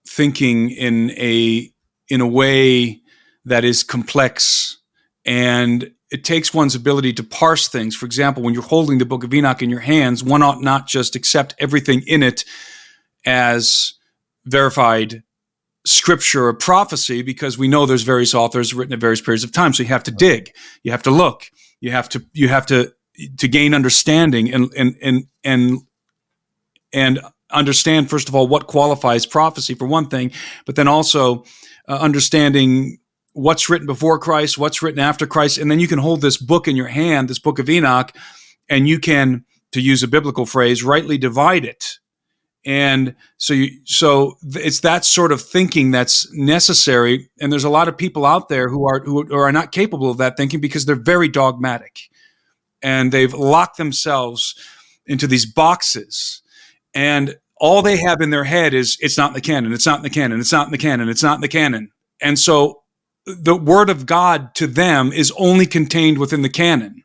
thinking in a way that is complex, and it takes one's ability to parse things. For example, when you're holding the Book of Enoch in your hands, one ought not just accept everything in it as verified scripture or prophecy, because we know there's various authors written at various periods of time. So you have to dig, you have to look, you have to gain understanding and understand, first of all, what qualifies prophecy for one thing, but then also understanding what's written before Christ, what's written after Christ. And then you can hold this book in your hand, this Book of Enoch, and you can, to use a biblical phrase, rightly divide it. And so it's that sort of thinking that's necessary. And there's a lot of people out there who are not capable of that thinking, because they're very dogmatic, and they've locked themselves into these boxes. And all they have in their head is, it's not in the canon, it's not in the canon, it's not in the canon, it's not in the canon. And so the word of God to them is only contained within the canon.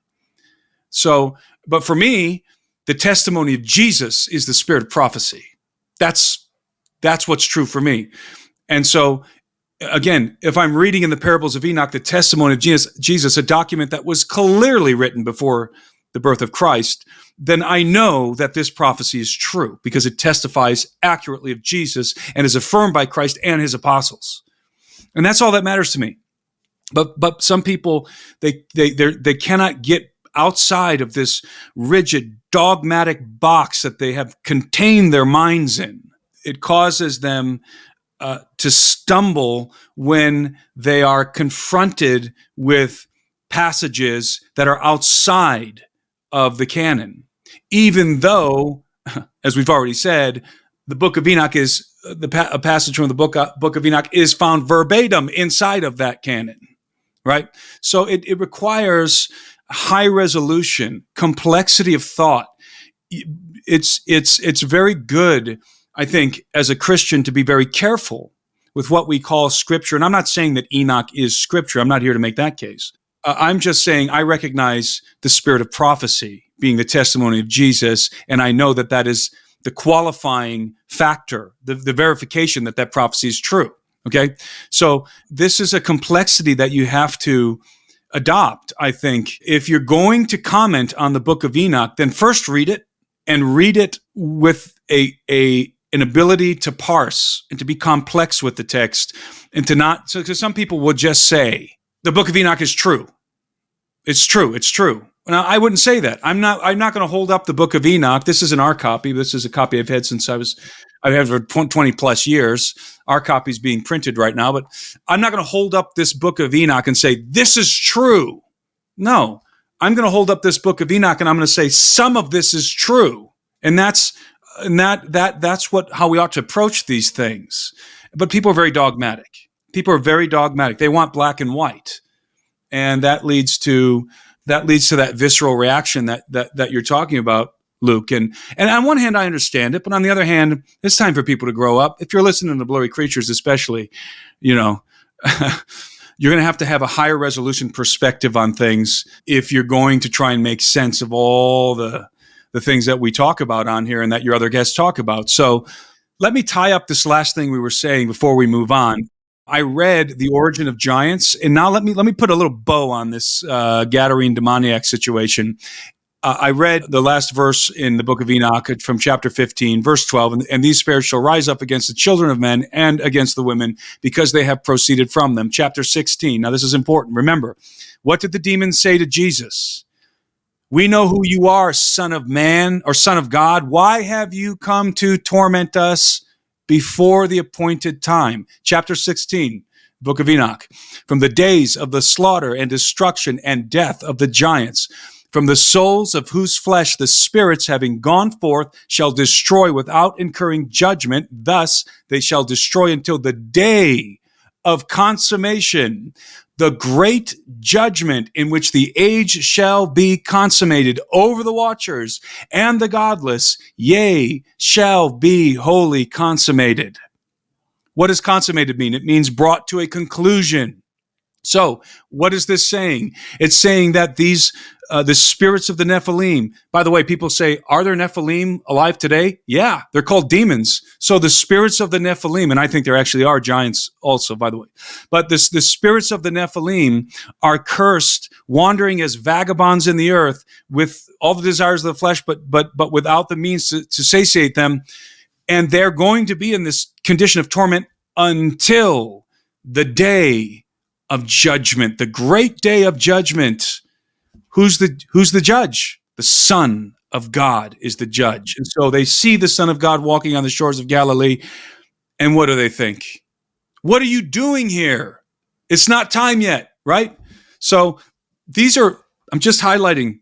So, but for me, the testimony of Jesus is the spirit of prophecy. That's what's true for me. And so, again, if I'm reading in the parables of Enoch, the testimony of Jesus, a document that was clearly written before the birth of Christ, then I know that this prophecy is true, because it testifies accurately of Jesus and is affirmed by Christ and his apostles. And that's all that matters to me. But some people, they cannot get outside of this rigid, dogmatic box that they have contained their minds in. It causes them to stumble when they are confronted with passages that are outside of the canon. even though, as we've already said, the Book of Enoch is a passage from the Book of Enoch is found verbatim inside of that canon, right? So it requires high resolution, complexity of thought. It's very good, I think, as a Christian to be very careful with what we call Scripture. And I'm not saying that Enoch is Scripture. I'm not here to make that case. I'm just saying I recognize the spirit of prophecy being the testimony of Jesus, and I know that that is the qualifying factor, the verification that that prophecy is true. Okay, so this is a complexity that you have to adopt, I think. If you're going to comment on the Book of Enoch, then first read it, and read it with an ability to parse and to be complex with the text, and to not. So, because some people will just say the Book of Enoch is true. It's true. It's true. Now, I wouldn't say that. I'm not going to hold up the Book of Enoch. This isn't our copy. This is a copy I've had since I've had for 20 plus years. Our copy is being printed right now, but I'm not going to hold up this Book of Enoch and say, this is true. No, I'm going to hold up this Book of Enoch and I'm going to say some of this is true. And that's how we ought to approach these things. But people are very dogmatic. People are very dogmatic. They want black and white. And that leads to that visceral reaction that you're talking about, Luke. And on one hand, I understand it, but on the other hand, it's time for people to grow up. If you're listening to Blurry Creatures, especially, you're going to have a higher resolution perspective on things if you're going to try and make sense of all the things that we talk about on here and that your other guests talk about. So let me tie up this last thing we were saying before we move on. I read The Origin of Giants, and now let me put a little bow on this Gadarene demoniac situation. I read the last verse in the Book of Enoch from chapter 15, verse 12, and these spirits shall rise up against the children of men and against the women because they have proceeded from them. Chapter 16. Now, this is important. Remember, what did the demons say to Jesus? We know who you are, Son of Man or Son of God. Why have you come to torment us before the appointed time? Chapter 16, Book of Enoch. From the days of the slaughter and destruction and death of the giants, from the souls of whose flesh the spirits, having gone forth, shall destroy without incurring judgment. Thus they shall destroy until the day of consummation, the great judgment in which the age shall be consummated over the watchers and the godless, yea, shall be wholly consummated. What does consummated mean? It means brought to a conclusion. So what is this saying? It's saying that the spirits of the Nephilim, by the way, people say, are there Nephilim alive today? Yeah, they're called demons. So the spirits of the Nephilim, and I think there actually are giants also, by the way, but the spirits of the Nephilim are cursed, wandering as vagabonds in the earth with all the desires of the flesh, but without the means to satiate them. And they're going to be in this condition of torment until the day of judgment, the great day of judgment. Who's the judge? The Son of God is the judge. And so they see the Son of God walking on the shores of Galilee, and what do they think? What are you doing here? It's not time yet, right? So I'm just highlighting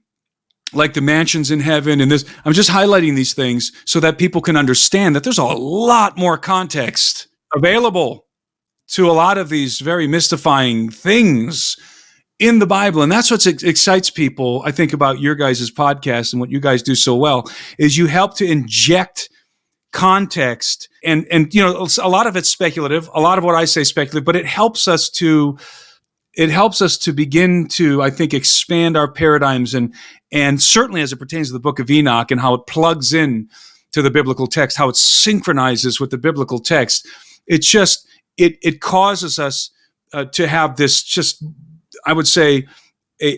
like the mansions in heaven and this. I'm just highlighting these things so that people can understand that there's a lot more context available to a lot of these very mystifying things in the Bible. And that's what excites people, I think, about your guys' podcast and what you guys do so well, is you help to inject context. And a lot of it's speculative, a lot of what I say is speculative, but it helps us to begin to, I think, expand our paradigms and certainly as it pertains to the Book of Enoch and how it plugs in to the biblical text, how it synchronizes with the biblical text. It's just, it causes us to have this, just, I would say,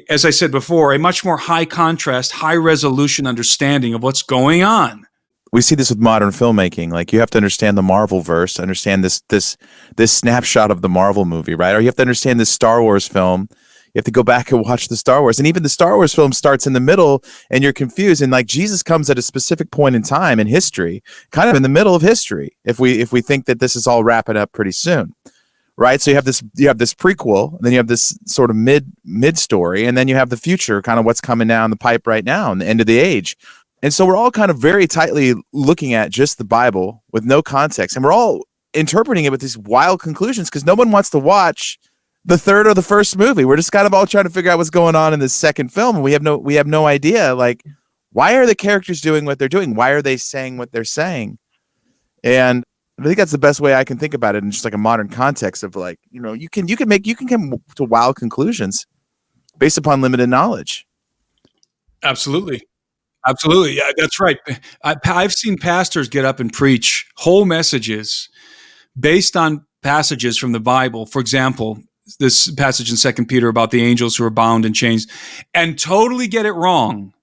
as I said before, a much more high contrast, high resolution understanding of what's going on. We see this with modern filmmaking. Like, you have to understand the Marvel verse to understand this snapshot of the Marvel movie, right? Or you have to understand this Star Wars film. You have to go back and watch the Star Wars. And even the Star Wars film starts in the middle and you're confused. And like, Jesus comes at a specific point in time in history, kind of in the middle of history, if we think that this is all wrapping up pretty soon. Right. So you have this prequel, and then you have this sort of mid story, and then you have the future, kind of what's coming down the pipe right now and the end of the age. And so we're all kind of very tightly looking at just the Bible with no context. And we're all interpreting it with these wild conclusions because no one wants to watch the third or the first movie. We're just kind of all trying to figure out what's going on in this second film. And we have no idea, like, why are the characters doing what they're doing? Why are they saying what they're saying? And I think that's the best way I can think about it in just like a modern context of, like, you can come to wild conclusions based upon limited knowledge. Absolutely. Absolutely. Yeah, that's right. I've seen pastors get up and preach whole messages based on passages from the Bible. For example, this passage in 2 Peter about the angels who are bound and chains, and totally get it wrong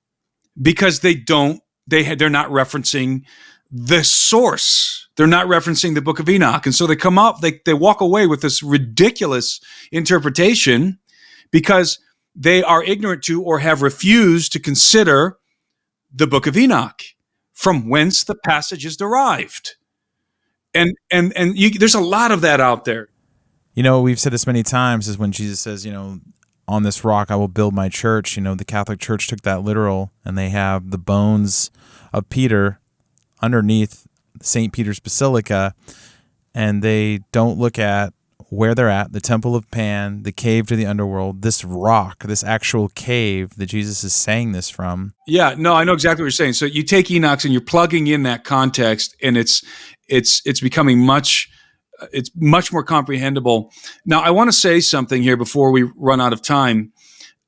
because they're not referencing the source. They're not referencing the Book of Enoch. And so they walk away with this ridiculous interpretation because they are ignorant to or have refused to consider the Book of Enoch, from whence the passage is derived. And there's a lot of that out there. We've said this many times, is when Jesus says, on this rock I will build my church. The Catholic Church took that literal, and they have the bones of Peter underneath St. Peter's Basilica, and they don't look at where they're at, the Temple of Pan, the cave to the underworld, this rock, this actual cave that Jesus is saying this from. Yeah, no, I know exactly what you're saying. So you take Enoch and you're plugging in that context, and it's becoming much more comprehensible. Now, I want to say something here before we run out of time.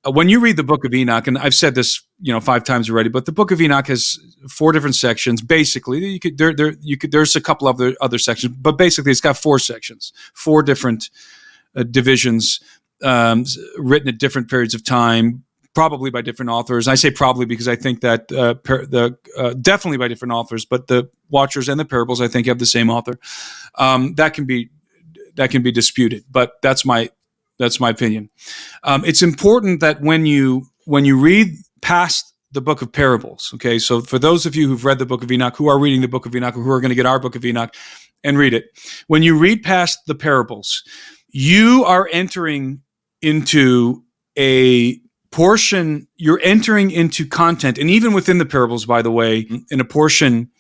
When you read the Book of Enoch, and I've said this 5 times already, but the Book of Enoch has 4 different sections. Basically, there's a couple of other sections, but basically it's got 4 sections, 4 different divisions, written at different periods of time, probably by different authors. I say probably because I think that definitely by different authors, but the Watchers and the Parables I think have the same author. That can be disputed, but that's my opinion. It's important that when you read past the Book of Parables, okay, so for those of you who've read the Book of Enoch, who are reading the Book of Enoch, or who are going to get our Book of Enoch and read it, when you read past the parables, you are entering into a portion, you're entering into content, and even within the parables, by the way, in a portion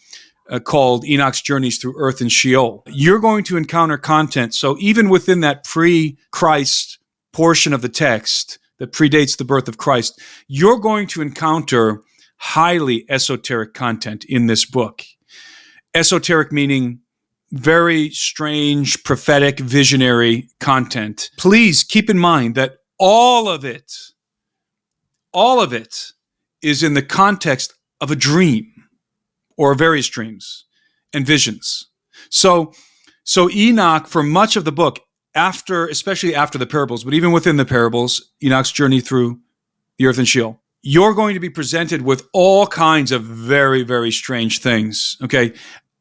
called Enoch's Journeys Through Earth and Sheol, you're going to encounter content. So even within that pre-Christ portion of the text that predates the birth of Christ, you're going to encounter highly esoteric content in this book. Esoteric meaning very strange, prophetic, visionary content. Please keep in mind that all of it is in the context of a dream or various dreams and visions. So Enoch, for much of the book, especially after the parables, but even within the parables, Enoch's journey through the earth and Sheol, you're going to be presented with all kinds of very, very strange things, okay?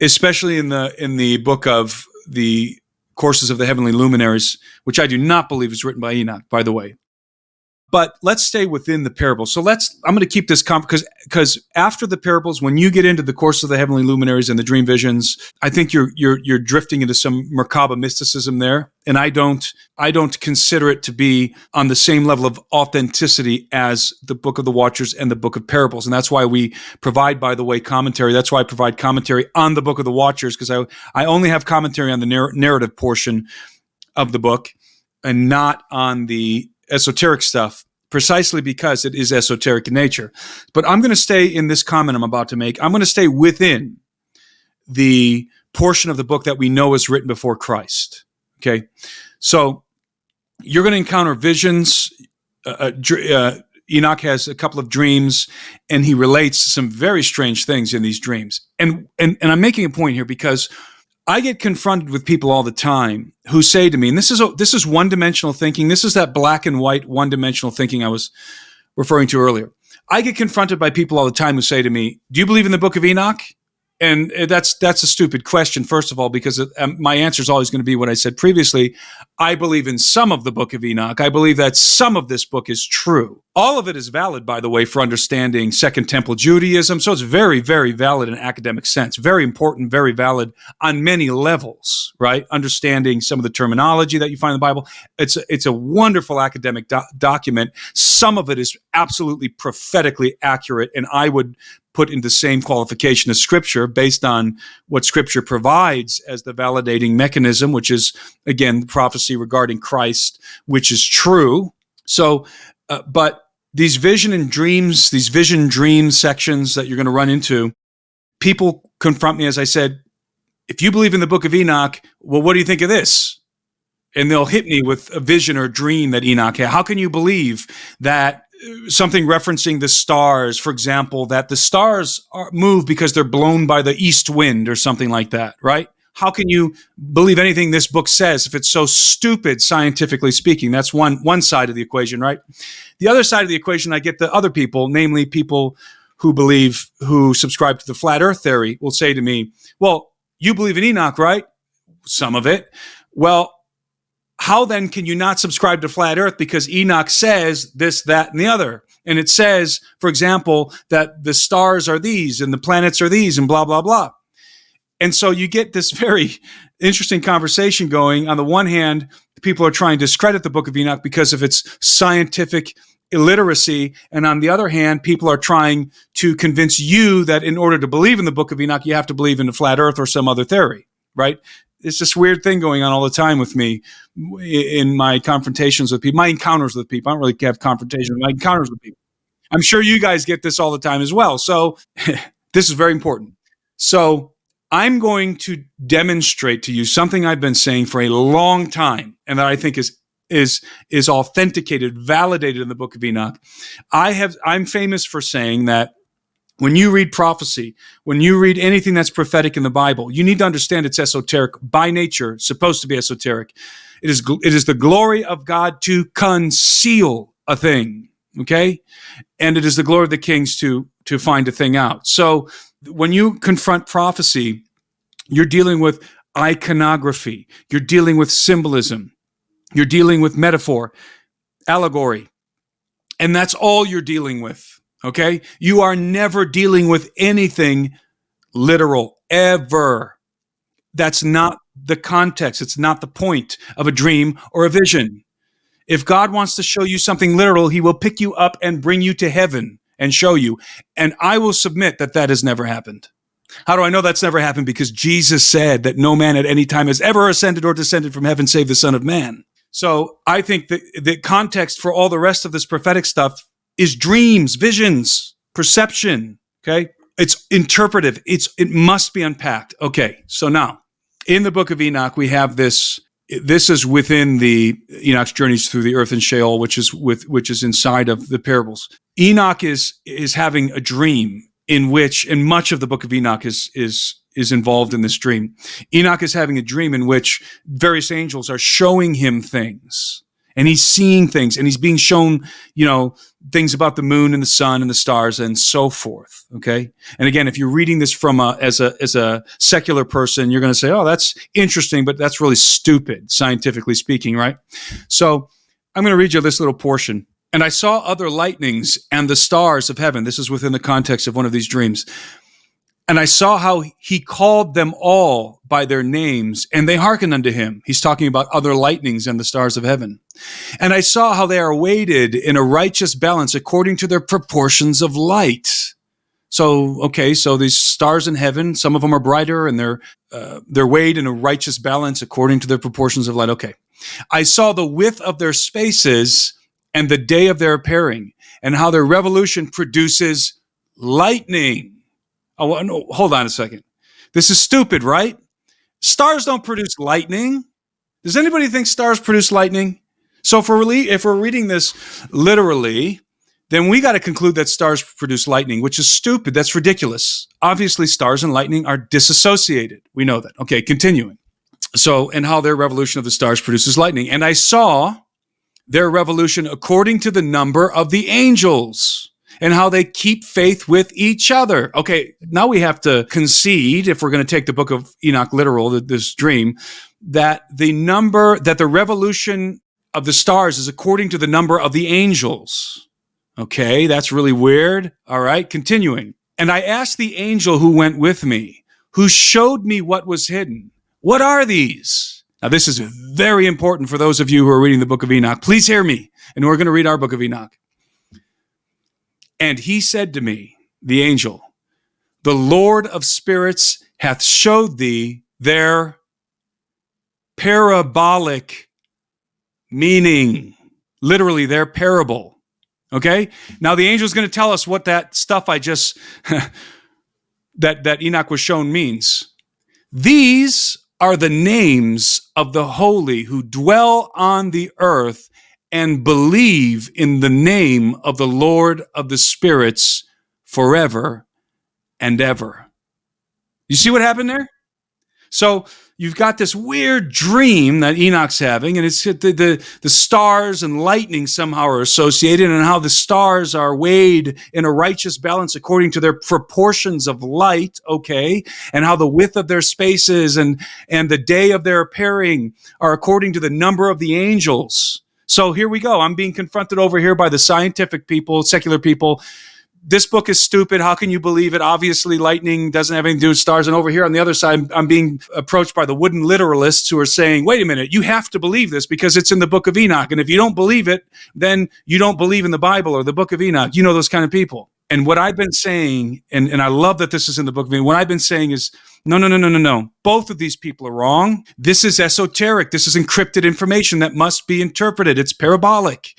Especially in the book of the Courses of the Heavenly Luminaries, which I do not believe is written by Enoch, by the way. But let's stay within the parables. So I'm going to keep this because after the parables, when you get into the Course of the Heavenly Luminaries and the dream visions, I think you're drifting into some Merkaba mysticism there, and I don't consider it to be on the same level of authenticity as the Book of the Watchers and the Book of Parables, and that's why we provide, by the way, commentary. That's why I provide commentary on the Book of the Watchers, because I only have commentary on the narrative portion of the book and not on the esoteric stuff, precisely because it is esoteric in nature. But I'm going to stay in this comment I'm about to make. I'm going to stay within the portion of the book that we know is written before Christ. Okay, so you're going to encounter visions. Enoch has a couple of dreams, and he relates some very strange things in these dreams. And I'm making a point here because I get confronted with people all the time who say to me, and this is one-dimensional thinking. This is that black and white one-dimensional thinking I was referring to earlier. I get confronted by people all the time who say to me, "Do you believe in the Book of Enoch?" And that's a stupid question, first of all, because my answer is always going to be what I said previously. I believe in some of the Book of Enoch. I believe that some of this book is true. All of it is valid, by the way, for understanding Second Temple Judaism. So it's very, very valid in an academic sense. Very important, very valid on many levels, right? Understanding some of the terminology that you find in the Bible. It's a wonderful academic document. Some of it is absolutely prophetically accurate, and I would put into the same qualification as Scripture based on what Scripture provides as the validating mechanism, which is, again, prophecy regarding Christ, which is true. So, but these vision dream sections that you're going to run into, people confront me, as I said, if you believe in the Book of Enoch, well, what do you think of this? And they'll hit me with a vision or dream that Enoch had. How can you believe that something referencing the stars, for example, that the stars move because they're blown by the east wind or something like that, right? How can you believe anything this book says if it's so stupid, scientifically speaking? That's one side of the equation, right? The other side of the equation, I get the other people, namely people who subscribe to the flat earth theory, will say to me, well, you believe in Enoch, right? Some of it. Well, how then can you not subscribe to flat earth? Because Enoch says this, that, and the other. And it says, for example, that the stars are these and the planets are these and blah, blah, blah. And so you get this very interesting conversation going. On the one hand, people are trying to discredit the Book of Enoch because of its scientific illiteracy. And on the other hand, people are trying to convince you that in order to believe in the Book of Enoch, you have to believe in the flat earth or some other theory, right? It's this weird thing going on all the time with me in my confrontations with people, my encounters with people. I don't really have confrontations, my encounters with people. I'm sure you guys get this all the time as well. So this is very important. So I'm going to demonstrate to you something I've been saying for a long time and that I think is authenticated, validated in the Book of Enoch. I'm famous for saying that when you read prophecy, when you read anything that's prophetic in the Bible, you need to understand it's esoteric by nature, supposed to be esoteric. It is the glory of God to conceal a thing, okay? And it is the glory of the kings to find a thing out. So when you confront prophecy, you're dealing with iconography. You're dealing with symbolism. You're dealing with metaphor, allegory. And that's all you're dealing with, okay? You are never dealing with anything literal, ever. That's not the context. It's not the point of a dream or a vision. If God wants to show you something literal, he will pick you up and bring you to heaven and show you. And I will submit that that has never happened. How do I know that's never happened? Because Jesus said that no man at any time has ever ascended or descended from heaven save the Son of Man. So I think that the context for all the rest of this prophetic stuff is dreams, visions, perception, okay? It's interpretive. It must be unpacked. Okay, so now, in the Book of Enoch, we have this. This is within the Enoch's journeys through the earth and Sheol, which is inside of the parables. Enoch is having a dream in which, and much of the Book of Enoch is involved in this dream. Enoch is having a dream in which various angels are showing him things, and he's seeing things, and he's being shown, things about the moon and the sun and the stars and so forth. Okay. And again, if you're reading this from as a secular person, you're going to say, oh, that's interesting, but that's really stupid, scientifically speaking, right? So I'm going to read you this little portion. And I saw other lightnings and the stars of heaven. This is within the context of one of these dreams. And I saw how he called them all by their names, and they hearkened unto him. He's talking about other lightnings and the stars of heaven. And I saw how they are weighted in a righteous balance according to their proportions of light. So these stars in heaven, some of them are brighter, and they're weighed in a righteous balance according to their proportions of light. Okay. I saw the width of their spaces and the day of their appearing, and how their revolution produces lightning. Oh, no, hold on a second. This is stupid, right? Stars don't produce lightning. Does anybody think stars produce lightning? So if we're reading this literally, then we got to conclude that stars produce lightning, which is stupid. That's ridiculous. Obviously, stars and lightning are disassociated. We know that. Okay, continuing. So, and how their revolution of the stars produces lightning. And I saw their revolution according to the number of the angels, and how they keep faith with each other. Okay, now we have to concede, if we're going to take the Book of Enoch literal, this dream, that the revolution of the stars is according to the number of the angels. Okay, that's really weird. All right, continuing. And I asked the angel who went with me, who showed me what was hidden. What are these? Now, this is very important for those of you who are reading the Book of Enoch. Please hear me, and we're going to read our Book of Enoch. And he said to me, the angel, the Lord of spirits hath showed thee their parabolic meaning. Literally, their parable. Okay? Now the angel's going to tell us what that stuff I just that Enoch was shown means. These are the names of the holy who dwell on the earth and believe in the name of the Lord of the spirits forever and ever. You see what happened there? So you've got this weird dream that Enoch's having, and it's the stars and lightning somehow are associated, and how the stars are weighed in a righteous balance according to their proportions of light, okay, and how the width of their spaces and the day of their appearing are according to the number of the angels. So here we go. I'm being confronted over here by the scientific people, secular people. This book is stupid. How can you believe it? Obviously, lightning doesn't have anything to do with stars. And over here on the other side, I'm being approached by the wooden literalists who are saying, wait a minute, you have to believe this because it's in the Book of Enoch. And if you don't believe it, then you don't believe in the Bible or the Book of Enoch. You know those kind of people. And what I've been saying, and I love that this is in the Book of Enoch, what I've been saying is, no. Both of these people are wrong. This is esoteric. This is encrypted information that must be interpreted. It's parabolic.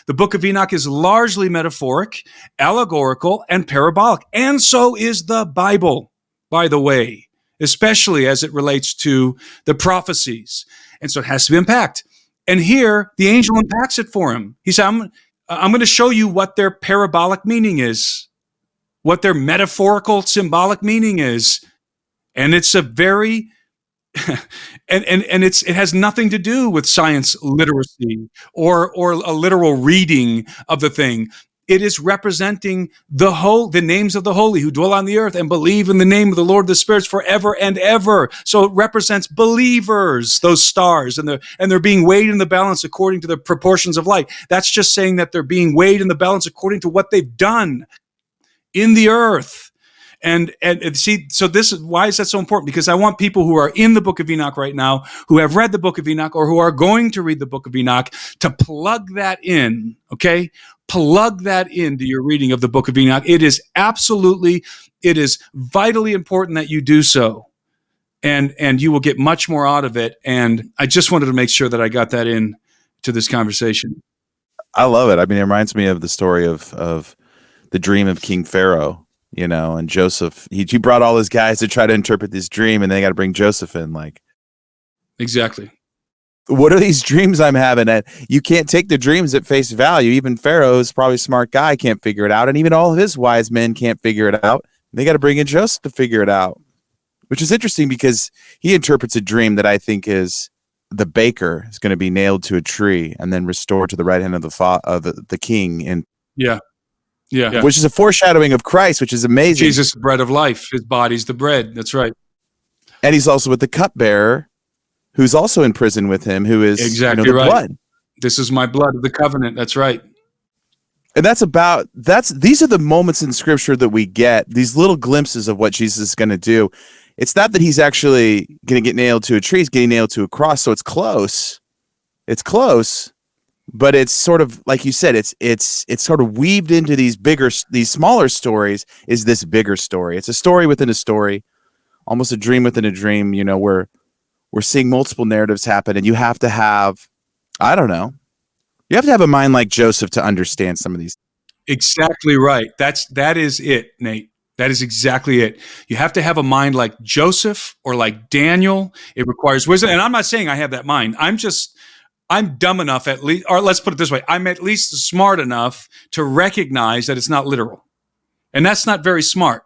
The Book of Enoch is largely metaphoric, allegorical, and parabolic. And so is the Bible, by the way, especially as it relates to the prophecies. And so it has to be unpacked. And here, the angel unpacks it for him. He said, I'm going to show you what their parabolic meaning is, what their metaphorical, symbolic meaning is. And it's a very... and it has nothing to do with science literacy or a literal reading of the thing. It is representing the names of the holy who dwell on the earth and believe in the name of the Lord of the spirits forever and ever. So it represents believers, those stars, and they're being weighed in the balance according to the proportions of light. That's just saying that they're being weighed in the balance according to what they've done in the earth. And see, so this is why is that so important? Because I want people who are in the Book of Enoch right now, who have read the Book of Enoch or who are going to read the Book of Enoch, to plug that in, okay? Plug that into your reading of the Book of Enoch. It is vitally important that you do so. And you will get much more out of it. And I just wanted to make sure that I got that in to this conversation. I love it. I mean, it reminds me of the story of the dream of King Pharaoh. You know, and Joseph, he brought all his guys to try to interpret this dream, and they got to bring Joseph in. Like, exactly. What are these dreams I'm having? And you can't take the dreams at face value. Even Pharaoh's probably a smart guy, can't figure it out, and even all of his wise men can't figure it out. They got to bring in Joseph to figure it out, which is interesting because he interprets a dream that I think is the baker is going to be nailed to a tree and then restored to the right hand of the king. And yeah, which is a foreshadowing of Christ, which is amazing. Jesus, the bread of life. His body's the bread. That's right. And he's also with the cupbearer, who's also in prison with him, who is exactly the right. blood. This is my blood of the covenant. That's right. And these are the moments in Scripture that we get, these little glimpses of what Jesus is going to do. It's not that he's actually going to get nailed to a tree; he's getting nailed to a cross. So it's close. It's close. But it's sort of like you said, it's sort of weaved into these smaller stories is this bigger story. It's a story within a story, almost a dream within a dream, you know, where we're seeing multiple narratives happen, and you have to have, I don't know, you have to have a mind like Joseph to understand some of these. Exactly right. That is it, Nate. That is exactly it. You have to have a mind like Joseph or like Daniel. It requires wisdom. And I'm not saying I have that mind. I'm dumb enough, at least, or let's put it this way, I'm at least smart enough to recognize that it's not literal. And that's not very smart,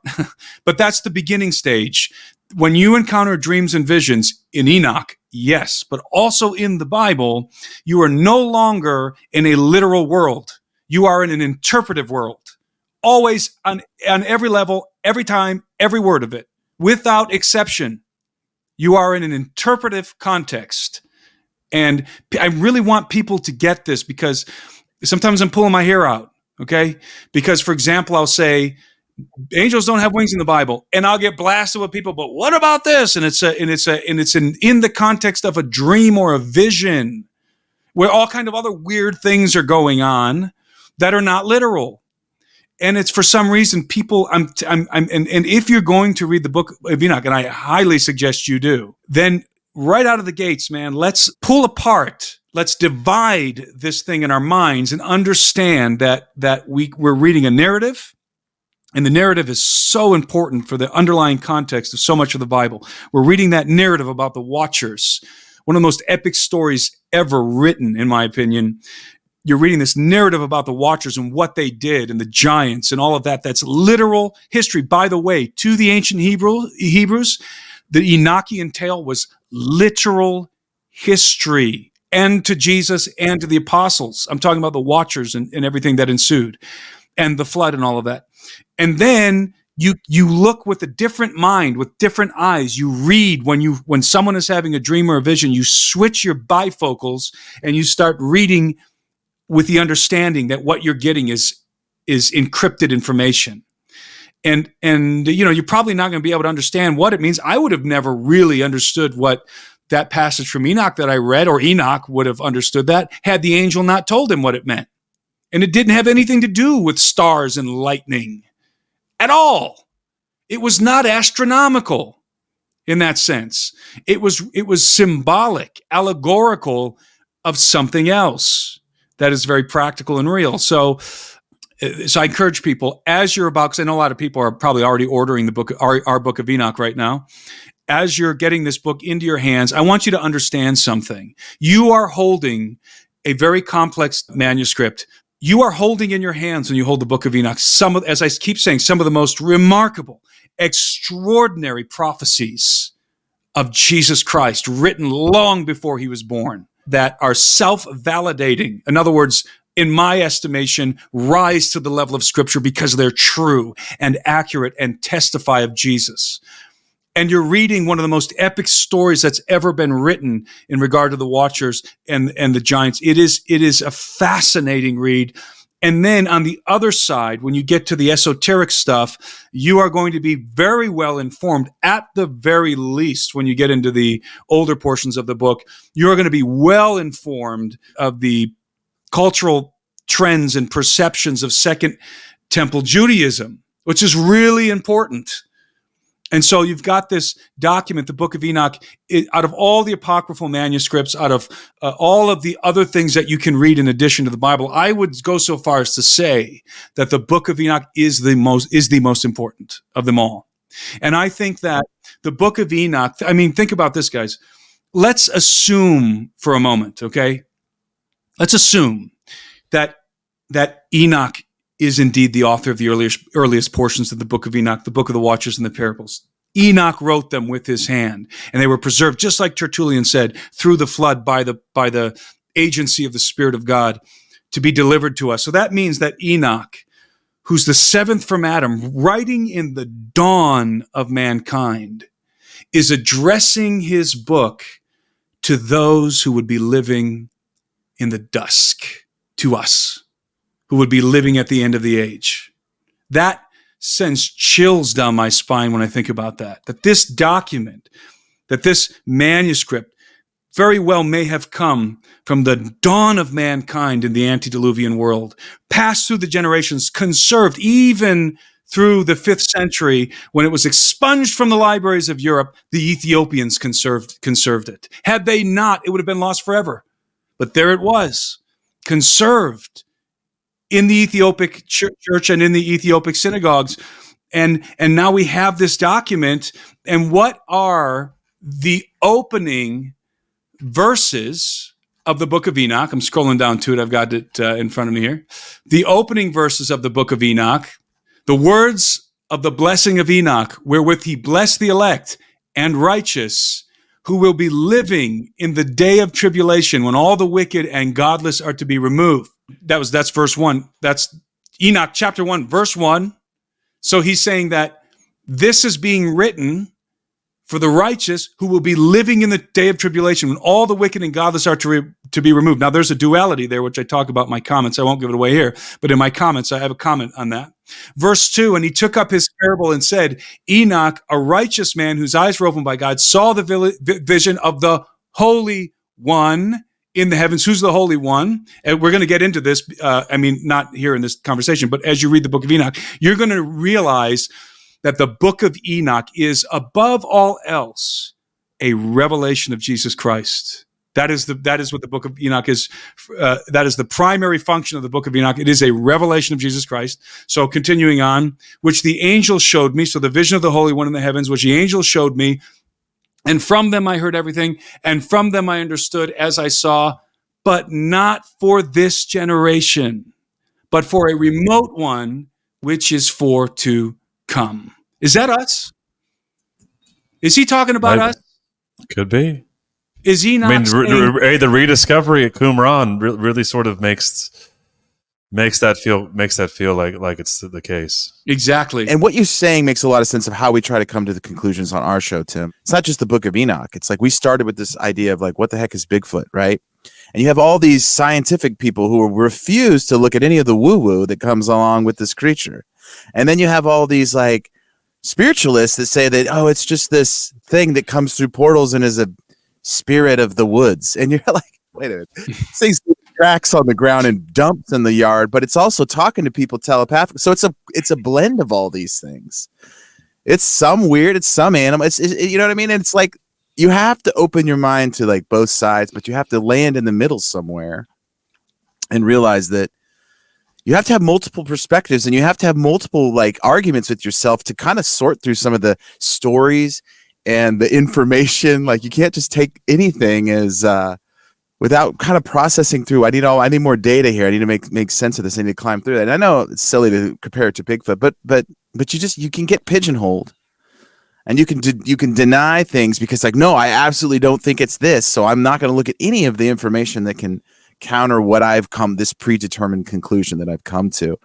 but that's the beginning stage. When you encounter dreams and visions in Enoch, yes, but also in the Bible, you are no longer in a literal world. You are in an interpretive world, always on every level, every time, every word of it, without exception. You are in an interpretive context. And I really want people to get this because sometimes I'm pulling my hair out, okay? Because, for example, I'll say, angels don't have wings in the Bible, and I'll get blasted with people, but what about this? And it's in the context of a dream or a vision where all kind of other weird things are going on that are not literal. And it's for some reason people, and if you're going to read the Book of Enoch, and I highly suggest you do, then right out of the gates, man, let's pull apart, let's divide this thing in our minds and understand that we're reading a narrative, and the narrative is so important for the underlying context of so much of the Bible. We're reading that narrative about the Watchers, one of the most epic stories ever written, in my opinion. You're reading this narrative about the Watchers and what they did and the giants and all of that. That's literal history. By the way, to the ancient Hebrews, the Enochian tale was literal history, and to Jesus and to the apostles. I'm talking about the Watchers and everything that ensued, and the flood and all of that. And then you look with a different mind, with different eyes. You read when someone is having a dream or a vision, you switch your bifocals and you start reading with the understanding that what you're getting is encrypted information. And you're probably not going to be able to understand what it means. I would have never really understood what that passage from Enoch that I read, or Enoch would have understood that, had the angel not told him what it meant. And it didn't have anything to do with stars and lightning at all. It was not astronomical in that sense. It was symbolic, allegorical of something else that is very practical and real. So I encourage people, as you're about, because I know a lot of people are probably already ordering the book, our Book of Enoch right now. As you're getting this book into your hands, I want you to understand something. You are holding a very complex manuscript. You are holding in your hands, when you hold the Book of Enoch, as I keep saying, some of the most remarkable, extraordinary prophecies of Jesus Christ, written long before he was born, that are self-validating. In other words, in my estimation, rise to the level of Scripture because they're true and accurate and testify of Jesus. And you're reading one of the most epic stories that's ever been written in regard to the Watchers and the giants. It is a fascinating read. And then on the other side, when you get to the esoteric stuff, you are going to be very well informed. At the very least, when you get into the older portions of the book, you're going to be well informed of the cultural trends and perceptions of Second Temple Judaism, which is really important. And so you've got this document, the Book of Enoch, out of all the apocryphal manuscripts, out of all of the other things that you can read in addition to the Bible, I would go so far as to say that the Book of Enoch is the most important of them all. And I think that the Book of Enoch, I mean, think about this, guys. Let's assume for a moment, okay? Let's assume that Enoch is indeed the author of the earliest portions of the Book of Enoch, the Book of the Watchers and the Parables. Enoch wrote them with his hand, and they were preserved, just like Tertullian said, through the flood by the agency of the Spirit of God to be delivered to us. So that means that Enoch, who's the seventh from Adam, writing in the dawn of mankind, is addressing his book to those who would be living in the dusk, to us, who would be living at the end of the age. That sends chills down my spine when I think about that this document, that this manuscript very well may have come from the dawn of mankind in the antediluvian world, passed through the generations, conserved even through the 5th century when it was expunged from the libraries of Europe. The Ethiopians conserved it. Had they not, it would have been lost forever. But there it was, conserved in the Ethiopic church and in the Ethiopic synagogues. And now we have this document. And what are the opening verses of the Book of Enoch? I'm scrolling down to it. I've got it in front of me here. The opening verses of the Book of Enoch, the words of the blessing of Enoch, wherewith he blessed the elect and righteous, who will be living in the day of tribulation, when all the wicked and godless are to be removed. That's verse 1. That's Enoch chapter 1, verse 1. So he's saying that this is being written for the righteous who will be living in the day of tribulation, when all the wicked and godless are to be removed. Now, there's a duality there, which I talk about in my comments. I won't give it away here, but in my comments, I have a comment on that. Verse 2, and he took up his parable and said, Enoch, a righteous man whose eyes were opened by God, saw the vision of the Holy One in the heavens? Who's the Holy One? And we're going to get into this. Not here in this conversation, but as you read the Book of Enoch, you're going to realize that the Book of Enoch is, above all else, a revelation of Jesus Christ. That is what the Book of Enoch is. That is the primary function of the Book of Enoch. It is a revelation of Jesus Christ. So continuing on, which the angel showed me. So the vision of the Holy One in the heavens, which the angel showed me. And from them I heard everything, and from them I understood as I saw, but not for this generation, but for a remote one, which is for to come. Is that us? Is he talking about us? Could be. Is he not saying, the rediscovery at Qumran really sort of makes that feel like it's the case. Exactly. And what you're saying makes a lot of sense of how we try to come to the conclusions on our show, Tim. It's not just the Book of Enoch. It's like we started with this idea of like, what the heck is Bigfoot, right? And you have all these scientific people who refuse to look at any of the woo-woo that comes along with this creature. And then you have all these like spiritualists that say that, oh, it's just this thing that comes through portals and is a spirit of the woods. And you're like, wait a minute. This thing's tracks on the ground and dumps in the yard, but it's also talking to people telepathically. So it's a blend of all these things. It's some weird, it's some animal. It's you know what I mean? And it's like you have to open your mind to like both sides, but you have to land in the middle somewhere and realize that you have to have multiple perspectives and you have to have multiple like arguments with yourself to kind of sort through some of the stories and the information. Like you can't just take anything as without kind of processing through. I need more data here. I need to make sense of this. I need to climb through that. And I know it's silly to compare it to Bigfoot, but you can get pigeonholed, and you can deny things because like, no, I absolutely don't think it's this. So I'm not going to look at any of the information that can counter what this predetermined conclusion that I've come to.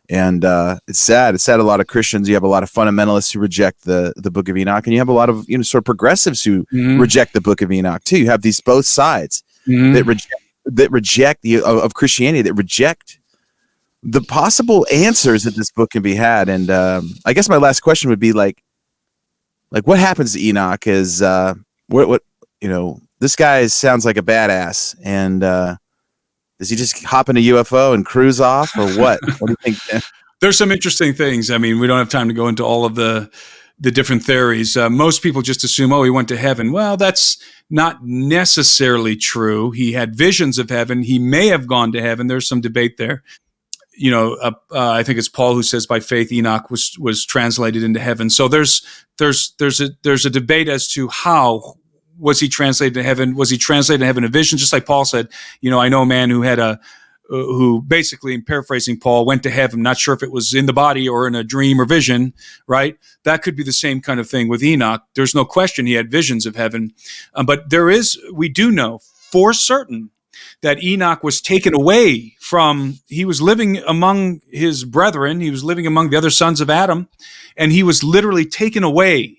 And it's sad. It's sad. A lot of Christians, you have a lot of fundamentalists who reject the Book of Enoch, and you have a lot of sort of progressives who reject the Book of Enoch too. You have these both sides that reject of Christianity, that reject the possible answers that this book can be had. And I guess my last question would be like what happens to Enoch is what this guy sounds like a badass, and does he just hop in a UFO and cruise off, or what? What do you think? There's some interesting things. I mean, we don't have time to go into all of the different theories. Most people just assume, he went to heaven. Well, that's not necessarily true. He had visions of heaven. He may have gone to heaven. There's some debate there. I think it's Paul who says by faith Enoch was translated into heaven. So there's a debate as to how was he translated to heaven. Was he translated to heaven in a vision? Just like Paul said, I know a man who had who basically, in paraphrasing Paul, went to heaven. Not sure if it was in the body or in a dream or vision, right? That could be the same kind of thing with Enoch. There's no question he had visions of heaven. But we do know for certain that Enoch was taken away he was living among his brethren. He was living among the other sons of Adam, and he was literally taken away.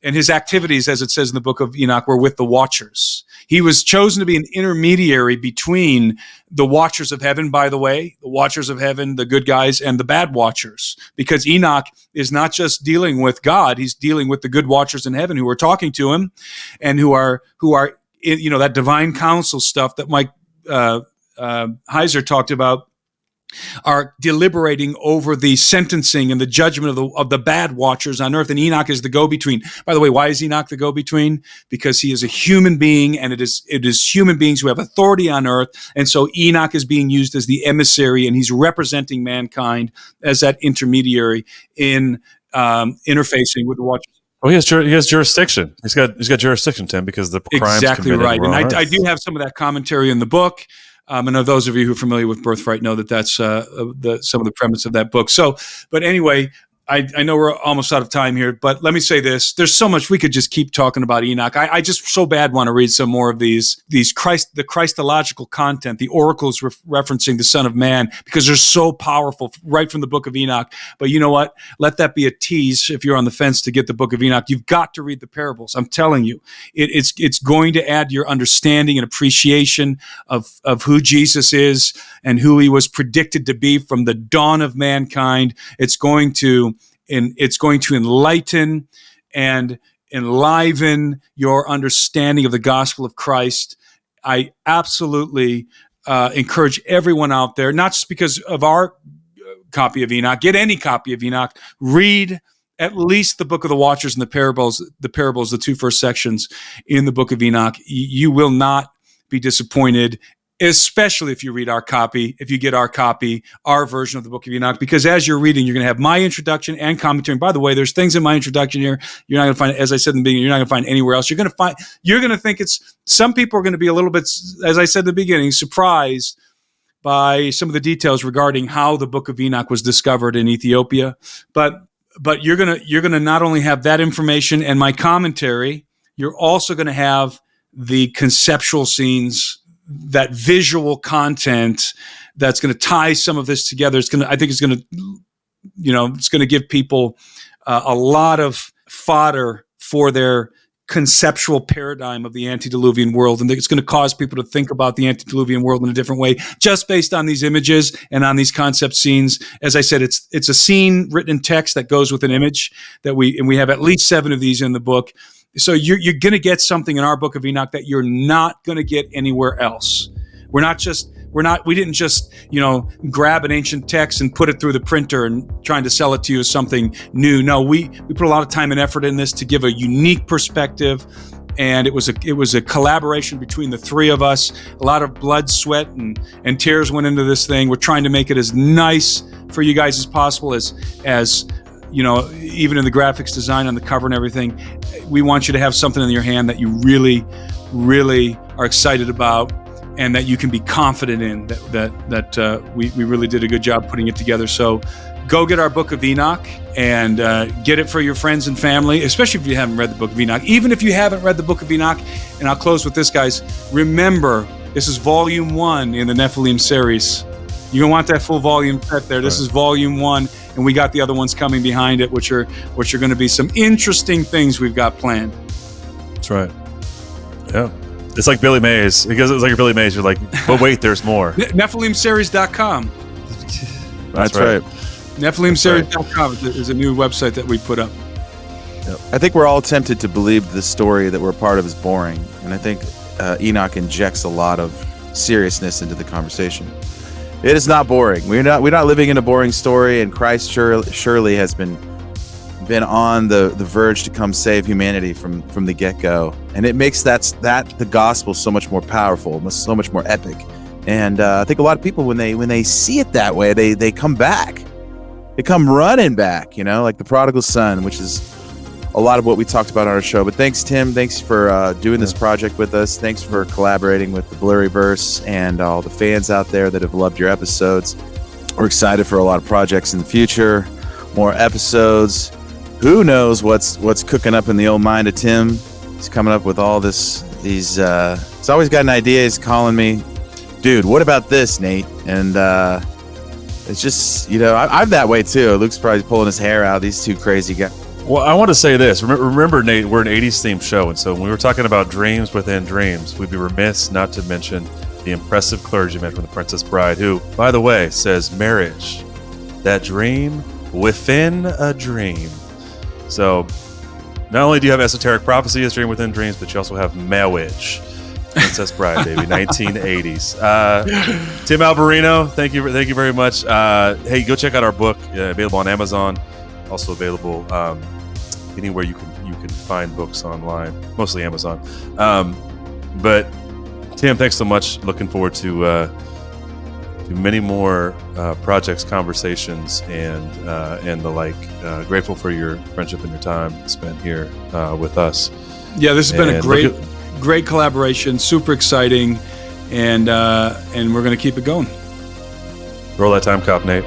And his activities, as it says in the Book of Enoch, were with the Watchers. He was chosen to be an intermediary between the Watchers of heaven, by the way, the Watchers of heaven, the good guys, and the bad Watchers. Because Enoch is not just dealing with God, he's dealing with the good Watchers in heaven who are talking to him and who are that divine council stuff that Mike Heiser talked about, are deliberating over the sentencing and the judgment of the bad Watchers on earth. And Enoch is the go-between. By the way, why is Enoch the go-between? Because he is a human being, and it is human beings who have authority on earth. And so Enoch is being used as the emissary, and he's representing mankind as that intermediary in interfacing with the Watchers. Well, he has jurisdiction. He's got jurisdiction, Tim, because the crimes exactly committed right. were And on I earth. do have some of that commentary in the book. I know those of you who are familiar with Birthright know that that's some of the premise of that book. So, but anyway, I know we're almost out of time here, but let me say this. There's so much we could just keep talking about Enoch. I just so bad want to read some more of the Christological content, the oracles referencing the Son of Man, because they're so powerful right from the Book of Enoch. But you know what? Let that be a tease if you're on the fence to get the Book of Enoch. You've got to read the parables. I'm telling you, it's going to add your understanding and appreciation of who Jesus is and who he was predicted to be from the dawn of mankind. It's going to enlighten and enliven your understanding of the gospel of Christ. I absolutely encourage everyone out there, not just because of our copy of Enoch, get any copy of Enoch, read at least the Book of the Watchers and the parables, the two first sections in the Book of Enoch. You will not be disappointed, especially if you read our copy, if you get our copy, our version of the Book of Enoch, because as you're reading, you're going to have my introduction and commentary. And by the way, there's things in my introduction here you're not going to find, as I said in the beginning, you're not going to find anywhere else. You're going to think some people are going to be a little bit, as I said in the beginning, surprised by some of the details regarding how the Book of Enoch was discovered in Ethiopia. But you're gonna not only have that information and my commentary, you're also going to have the conceptual scenes, that visual content that's going to tie some of this together. It's going to give people a lot of fodder for their conceptual paradigm of the antediluvian world, and it's going to cause people to think about the antediluvian world in a different way, just based on these images and on these concept scenes. As I said, it's a scene written in text that goes with an image that we have at least 7 of these in the book. So you're going to get something in our Book of Enoch that you're not going to get anywhere else. We didn't just, grab an ancient text and put it through the printer and trying to sell it to you as something new. No, we put a lot of time and effort in this to give a unique perspective. And it was a collaboration between the 3 of us. A lot of blood, sweat, and tears went into this thing. We're trying to make it as nice for you guys as possible, as even in the graphics design on the cover and everything. We want you to have something in your hand that you really, really are excited about, and that you can be confident in, that we really did a good job putting it together. So go get our Book of Enoch and get it for your friends and family, especially if you haven't read the Book of Enoch. Even if you haven't read the Book of Enoch, and I'll close with this, guys, remember, this is volume 1 in the Nephilim series. You're gonna want that full volume set there. This is volume 1, and we got the other ones coming behind it, which are going to be some interesting things we've got planned. That's right. Yeah. It's like Billy Mays. Because it's like Billy Mays, you're like, but wait, there's more. NephilimSeries.com. That's right. NephilimSeries.com is a new website that we put up. Yep. I think we're all tempted to believe the story that we're a part of is boring. And I think Enoch injects a lot of seriousness into the conversation. It is not boring. We're not living in a boring story, and Christ surely has been on the verge to come save humanity from the get-go, and it makes that the gospel so much more powerful, so much more epic. And I think a lot of people, when they see it that way, they come back, they come running back, like the prodigal son, which is a lot of what we talked about on our show. But thanks, Tim. Thanks for doing this project with us. Thanks for collaborating with the Blurryverse and all the fans out there that have loved your episodes. We're excited for a lot of projects in the future, more episodes. Who knows what's cooking up in the old mind of Tim? He's coming up with all this. He's always got an idea. He's calling me, dude, what about this, Nate? And it's just, I'm that way too. Luke's probably pulling his hair out. These 2 crazy guys. Well, I want to say this. Remember, Nate, we're an 80s themed show, and so when we were talking about dreams within dreams, we'd be remiss not to mention the impressive clergyman from The Princess Bride, who, by the way, says marriage, that dream within a dream. So not only do you have esoteric prophecy as dream within dreams, but you also have marriage. Princess Bride, baby, 1980s. Tim Alberino, thank you very much. Hey, go check out our book, available on Amazon. Also available anywhere you can find books online, mostly Amazon. But Tim, thanks so much. Looking forward to many more projects, conversations, and the like. Grateful for your friendship and your time spent here with us. Yeah, this has been a great collaboration. Super exciting, and we're going to keep it going. Roll that time cop, Nate.